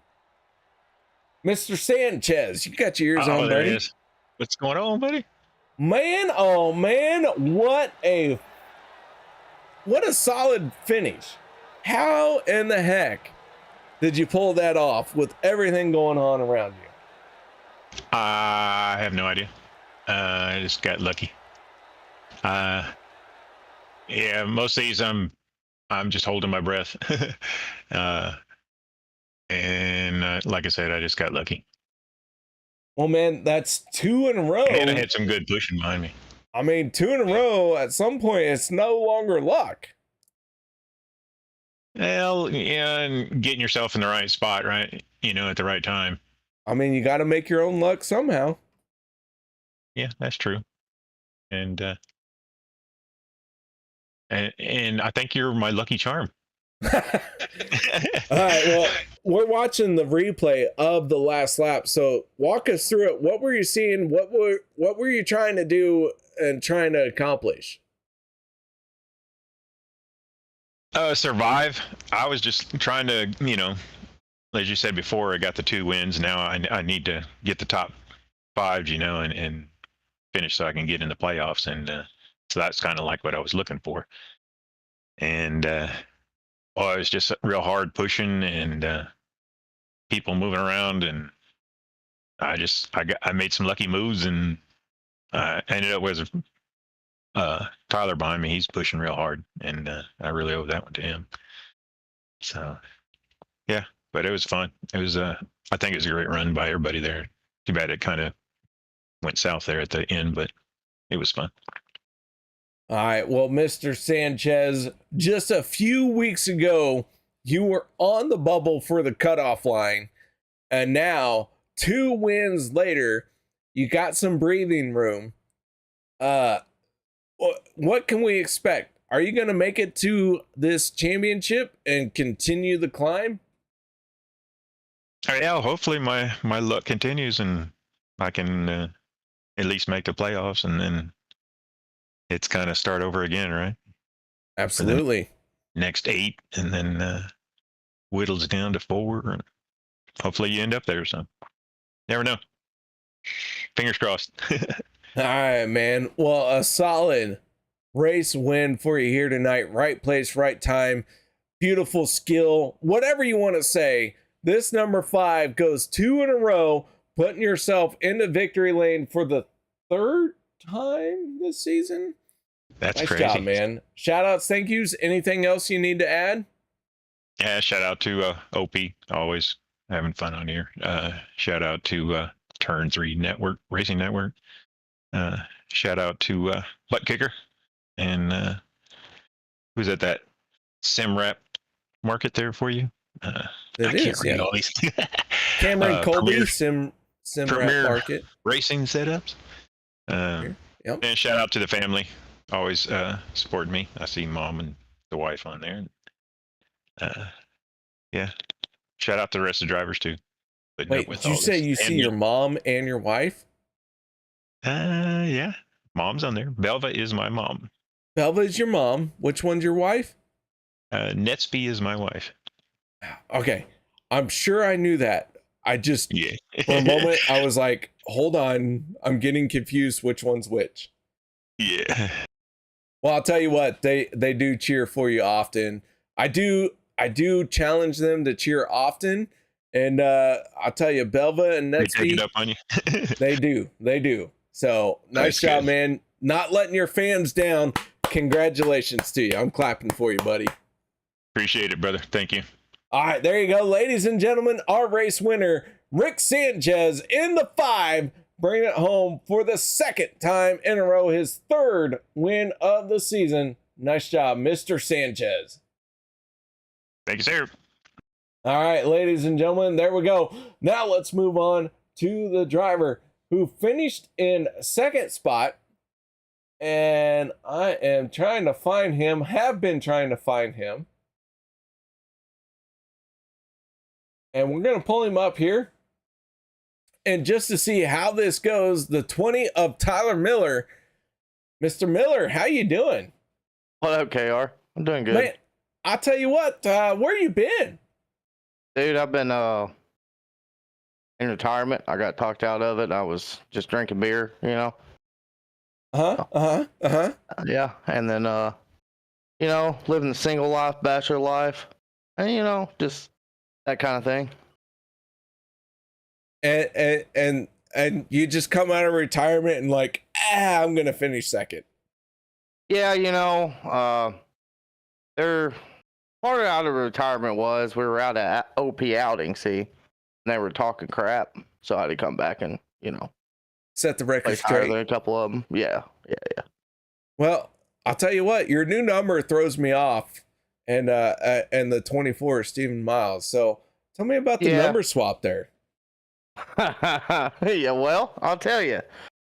Mr. Sanchez, you got your ears on, there buddy. he is. What's going on, buddy? Man, oh man, what a solid finish. How in the heck did you pull that off with everything going on around you? I have no idea. I just got lucky. Yeah, most of these I'm just holding my breath. And like I said, I just got lucky. Well, man, that's 2 in a row. And I had some good pushing behind me. I mean, 2 in a row, at some point, it's no longer luck. Well, yeah, and getting yourself in the right spot, right? You know, at the right time. I mean, you got to make your own luck somehow. Yeah, that's true. And I think you're my lucky charm. All right, well, we're watching the replay of the last lap, so walk us through it. What were you seeing? What were you trying to do and trying to accomplish? Survive. I was just trying to, you know, as you said before, I got the 2 wins. Now I need to get the top 5, you know, and finish so I can get in the playoffs. And so that's kind of like what I was looking for. And well, it was just real hard pushing and people moving around, and I made some lucky moves, and I ended up with Tyler behind me. He's pushing real hard, and I really owe that one to him. So yeah, but it was fun. It was I think it was a great run by everybody there. Too bad it kind of went south there at the end, but it was fun. All right, well, Mr. Sanchez, just a few weeks ago, you were on the bubble for the cutoff line, and now 2 wins later, you got some breathing room. What can we expect? Are you going to make it to this championship and continue the climb? Yeah, hopefully my luck continues and I can at least make the playoffs, and then it's kind of start over again, right? Absolutely. Next 8, and then whittles down to 4, and hopefully you end up there or something. Never know. Fingers crossed. All right, man. Well, a solid race win for you here tonight. Right place, right time. Beautiful skill. Whatever you want to say. This number 5 goes 2 in a row, putting yourself into victory lane for the 3rd time this season. That's nice crazy. job, man. Shout outs, thank yous. Anything else you need to add? Yeah, shout out to OP, always having fun on here. Shout out to Turn 3 Network, Racing Network. Shout out to Butt Kicker. And who's at that sim wrap market there for you? It is, yeah. All these. Cameron Colby, Premier sim wrap market. Racing setups. Yep. And shout out to the family. Always supporting me. I see mom and the wife on there. Yeah. Shout out to the rest of the drivers too. Wait, did you say you see your mom and your wife? Yeah. Mom's on there. Belva is my mom. Belva is your mom. Which one's your wife? Netsby is my wife. Okay. I'm sure I knew that. I just, for a moment, I was like, hold on. I'm getting confused which one's which. Yeah. Well, I'll tell you what, they do cheer for you often. I do challenge them to cheer often. And I'll tell you, Belva and Netsby, they take it up on you. They do. So nice job, man. Not letting your fans down. Congratulations to you. I'm clapping for you, buddy. Appreciate it, brother. Thank you. All right, there you go, ladies and gentlemen. Our race winner, Rick Sanchez, in the 5, bringing it home for the 2nd time in a row, his 3rd win of the season. Nice job, Mr. Sanchez. Thank you, sir. All right, ladies and gentlemen, there we go. Now let's move on to the driver who finished in 2nd spot. And I am trying to find him, have been trying to find him. And we're going to pull him up here. And just to see how this goes, the 20 of Tyler Miller. Mr. Miller, how you doing? What up, KR? I'm doing good. Man, I'll tell you what, where you been? Dude, I've been in retirement. I got talked out of it. I was just drinking beer, you know. Yeah, and then living the single life, bachelor life, and just that kind of thing. And you just come out of retirement and like, I'm gonna finish 2nd. Yeah, they're part out of retirement was we were out at OP outing, see, and they were talking crap, so I had to come back and set the record straight. A couple of them, yeah. Well, I'll tell you what, your new number throws me off, and the 24 is Stephen Miles. So tell me about the number swap there. Yeah, well, I'll tell you.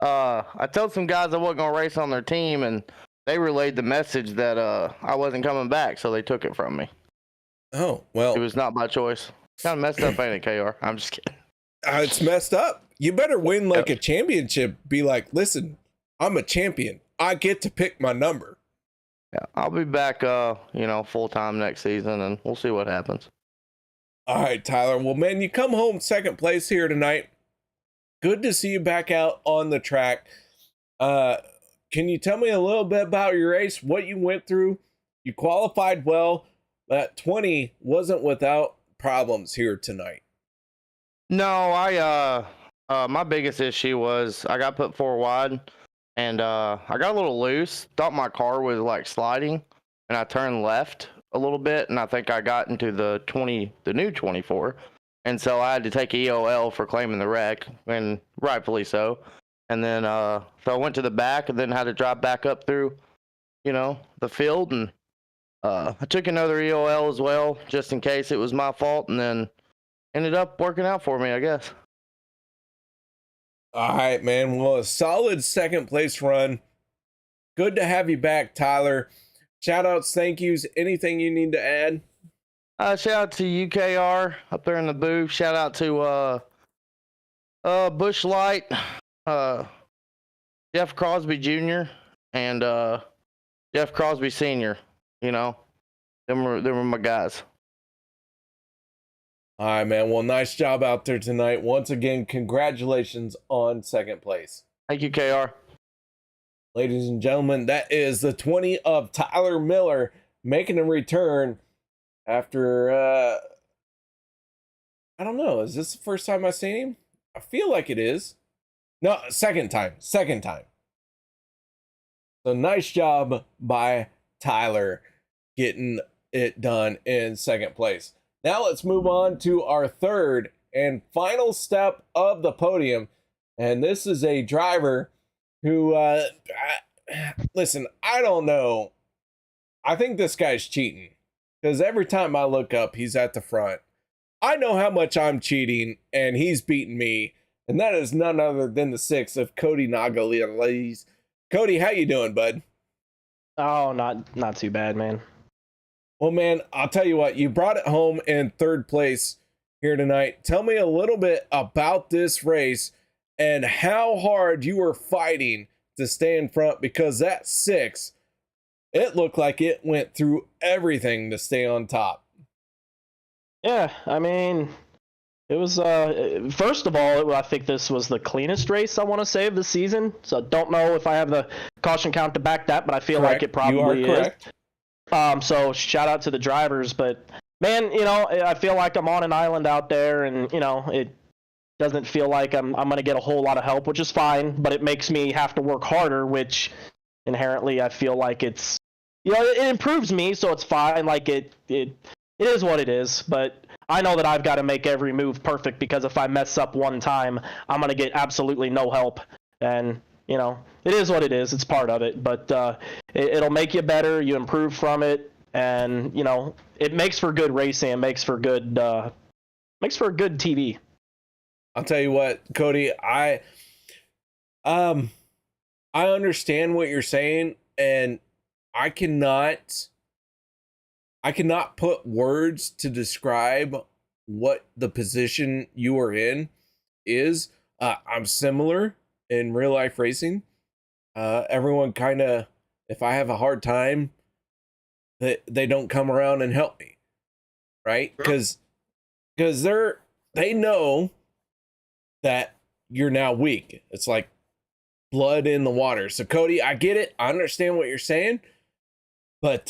I told some guys I wasn't gonna race on their team, and they relayed the message that I wasn't coming back, so they took it from me. Oh, well. It was not my choice. Kind of messed up, ain't it, KR? I'm just kidding. It's messed up. You better win like a championship. Be like, listen, I'm a champion. I get to pick my number. Yeah, I'll be back, full time next season, and we'll see what happens. All right, Tyler. Well, man, you come home 2nd place here tonight. Good to see you back out on the track. Can you tell me a little bit about your race, what you went through? You qualified well. That 20 wasn't without problems here tonight. No, my biggest issue was I got put 4 wide, and I got a little loose. Thought my car was like sliding, and I turned left a little bit, and I think I got into the new 24, and so I had to take EOL for claiming the wreck, and rightfully so. And then so I went to the back, and then had to drive back up through, the field, and I took another EOL as well, just in case it was my fault, and then ended up working out for me, I guess. All right, man. Well, a solid 2nd place run. Good to have you back, Tyler. Shout outs, thank yous. Anything you need to add? Shout out to UKR up there in the booth. Shout out to Bush Light, Jeff Crosby Jr. and Jeff Crosby Sr. Them were my guys. All right, man. Well, nice job out there tonight. Once again, congratulations on second place. Thank you, KR. Ladies and gentlemen, that is the 20 of Tyler Miller making a return after, I don't know. Is this the first time I've seen him? I feel like it is. No, second time. So nice job by Tyler getting it done in second place. Now let's move on to our third and final step of the podium. And this is a driver who, listen, I don't know. I think this guy's cheating because every time I look up, he's at the front. I know how much I'm cheating and he's beating me. And that is none other than the 6 of Cody Nagalies. Cody, how you doing, bud? Oh, not too bad, man. Well, man, I'll tell you what, you brought it home in third place here tonight. Tell me a little bit about this race and how hard you were fighting to stay in front, because that 6, it looked like it went through everything to stay on top. Yeah, I mean, it was, first of all, I think this was the cleanest race, I want to say, of the season. So don't know if I have the caution count to back that, but I feel like it probably is. Correct. So shout out to the drivers, but man, you know, I feel like I'm on an island out there, and you know, it doesn't feel like I'm going to get a whole lot of help, which is fine, but it makes me have to work harder, which inherently I feel like it's, you know, it improves me, so it's fine. Like it is what it is, but I know that I've got to make every move perfect, because if I mess up one time, I'm going to get absolutely no help. And you know, it is what it is. It's part of it, but it'll make you better. You improve from it, and you know, it makes for good racing. It makes for good TV. I'll tell you what, Cody, I understand what you're saying, and I cannot put words to describe what the position you are in is. I'm similar in real life racing. Everyone kind of, if I have a hard time, they don't come around and help me, right? Because they know that you're now weak. It's like blood in the water. So Cody, I get it. I understand what you're saying, but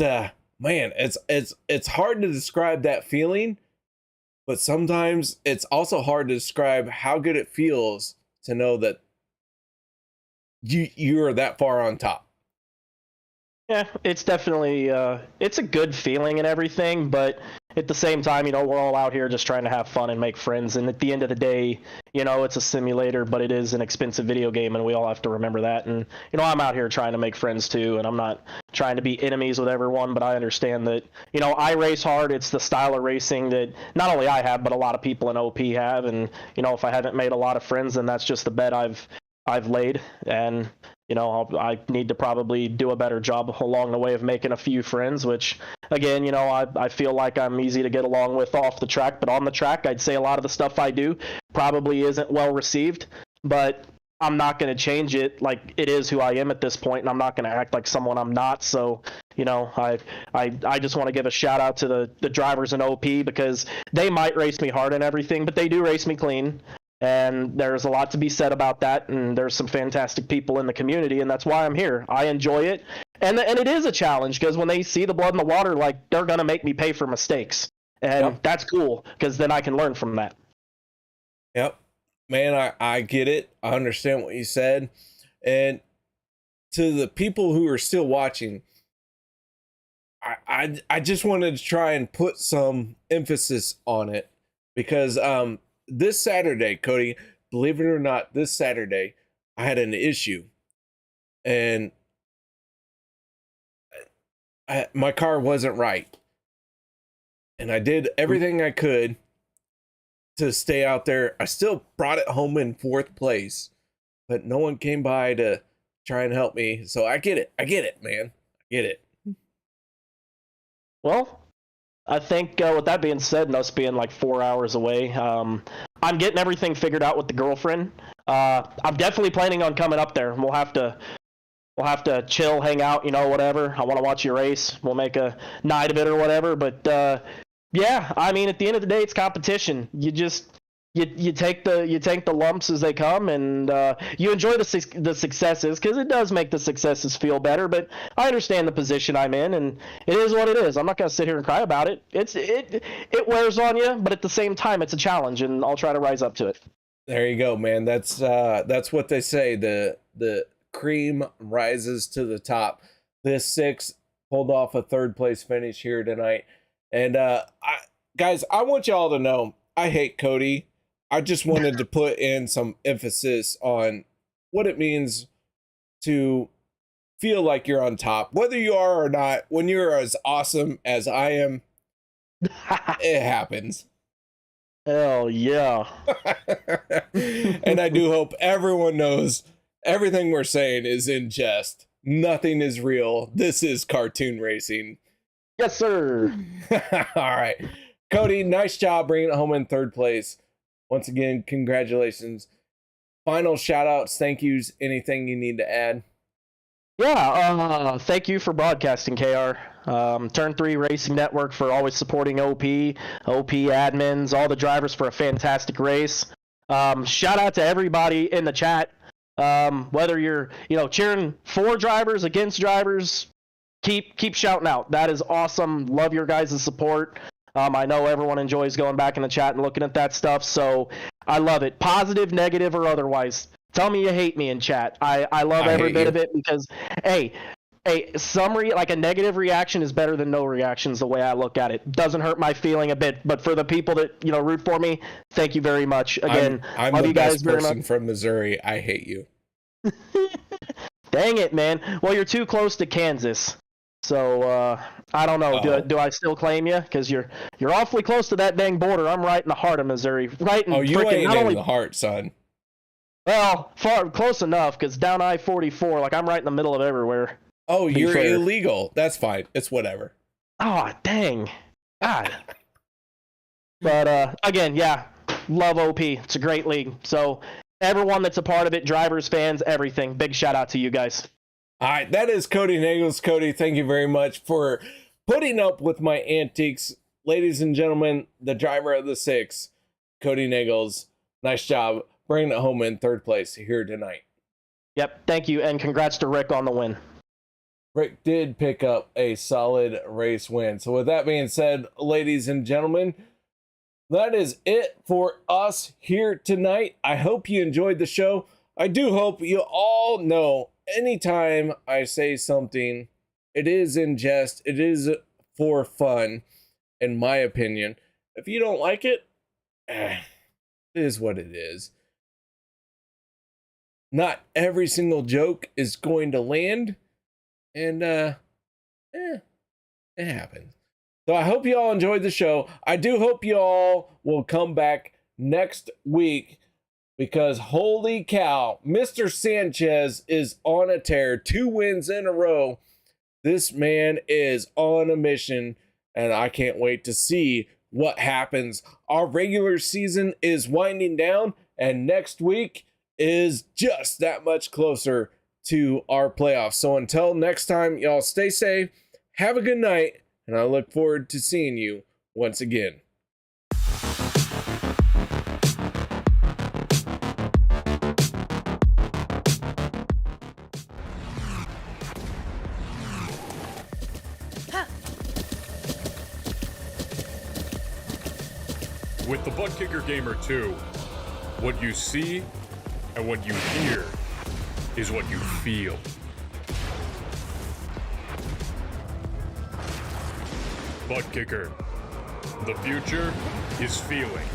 man, it's hard to describe that feeling. But sometimes it's also hard to describe how good it feels to know that you're that far on top. Yeah, it's definitely it's a good feeling and everything, but at the same time, you know, we're all out here just trying to have fun and make friends, and at the end of the day, you know, it's a simulator, but it is an expensive video game, and we all have to remember that. And you know, I'm out here trying to make friends too, and I'm not trying to be enemies with everyone, but I understand that, you know, I race hard. It's the style of racing that not only I have, but a lot of people in OP have, and you know, if I haven't made a lot of friends, then that's just the bet I've laid. And you know, I need to probably do a better job along the way of making a few friends, which, again, you know, I feel like I'm easy to get along with off the track, but on the track, I'd say a lot of the stuff I do probably isn't well received, but I'm not going to change it. Like, it is who I am at this point, and I'm not going to act like someone I'm not. So, you know, I just want to give a shout out to the drivers in OP, because they might race me hard and everything, but they do race me clean. And there's a lot to be said about that, and there's some fantastic people in the community, and that's why I'm here. I enjoy it, and it is a challenge, because when they see the blood in the water, like, they're gonna make me pay for mistakes, and that's cool, because then I can learn from that. Yep, man, I get it. I understand what you said, and to the people who are still watching, I just wanted to try and put some emphasis on it, because this Saturday, Cody, believe it or not, this Saturday, I had an issue, and my car wasn't right, and I did everything I could to stay out there. I still brought it home in 4th place, but no one came by to try and help me. So I get it, man. I get it. Well, I think with that being said, and us being like 4 hours away, I'm getting everything figured out with the girlfriend. I'm definitely planning on coming up there. We'll have to chill, hang out, you know, whatever. I want to watch you race. We'll make a night of it or whatever. But Yeah, I mean, at the end of the day, it's competition. You take the lumps as they come, and you enjoy the successes, because it does make the successes feel better. But I understand the position I'm in, and it is what it is. I'm not going to sit here and cry about it. It wears on you, but at the same time, it's a challenge, and I'll try to rise up to it. There you go, man. That's what they say. The cream rises to the top. This 6 pulled off a 3rd place finish here tonight. And guys, I want y'all to know I hate Cody. I just wanted to put in some emphasis on what it means to feel like you're on top, whether you are or not. When you're as awesome as I am, it happens. Hell yeah. And I do hope everyone knows everything we're saying is in jest. Nothing is real. This is cartoon racing. Yes, sir. All right. Cody, nice job bringing it home in 3rd place. Once again, congratulations. Final shout outs, thank yous, anything you need to add? Yeah, thank you for broadcasting, KR. Turn 3 Racing Network for always supporting OP admins, all the drivers for a fantastic race. Shout out to everybody in the chat. Whether you're, cheering for drivers, against drivers, keep shouting out. That is awesome. Love your guys' support. I know everyone enjoys going back in the chat and looking at that stuff, so I love it. Positive, negative, or otherwise. Tell me you hate me in chat. I love every bit of it, because, hey, like a negative reaction is better than no reactions, the way I look at it. Doesn't hurt my feeling a bit, but for the people that, root for me, thank you very much. Again, I'm love the you guys best very person much. from Missouri. I hate you. Dang it, man. Well, you're too close to Kansas. So, I don't know. Do I still claim you? Because you're awfully close to that dang border. I'm right in the heart of Missouri. Right in you freaking, ain't not in only the heart, son. Well, close enough, because down I-44, like I'm right in the middle of everywhere. Oh, you're illegal. That's fine. It's whatever. Oh, dang. God. But, again, yeah, love OP. It's a great league. So, everyone that's a part of it, drivers, fans, everything, big shout out to you guys. All right, that is Cody Nagels. Cody, thank you very much for putting up with my antics. Ladies and gentlemen, the driver of the 6, Cody Nagels. Nice job bringing it home in 3rd place here tonight. Yep, thank you, and congrats to Rick on the win. Rick did pick up a solid race win. So with that being said, ladies and gentlemen, that is it for us here tonight. I hope you enjoyed the show. I do hope you all know anytime I say something, it is in jest, it is for fun, in my opinion. If you don't like it, it is what it is. Not every single joke is going to land, and it happens. So I hope you all enjoyed the show. I do hope you all will come back next week, because holy cow, Mr. Sanchez is on a tear. 2 wins in a row. This man is on a mission, and I can't wait to see what happens. Our regular season is winding down, and next week is just that much closer to our playoffs. So until next time, y'all stay safe, have a good night, and I look forward to seeing you once again. With the Butt Kicker Gamer 2, what you see and what you hear is what you feel. Butt Kicker. The future is feeling.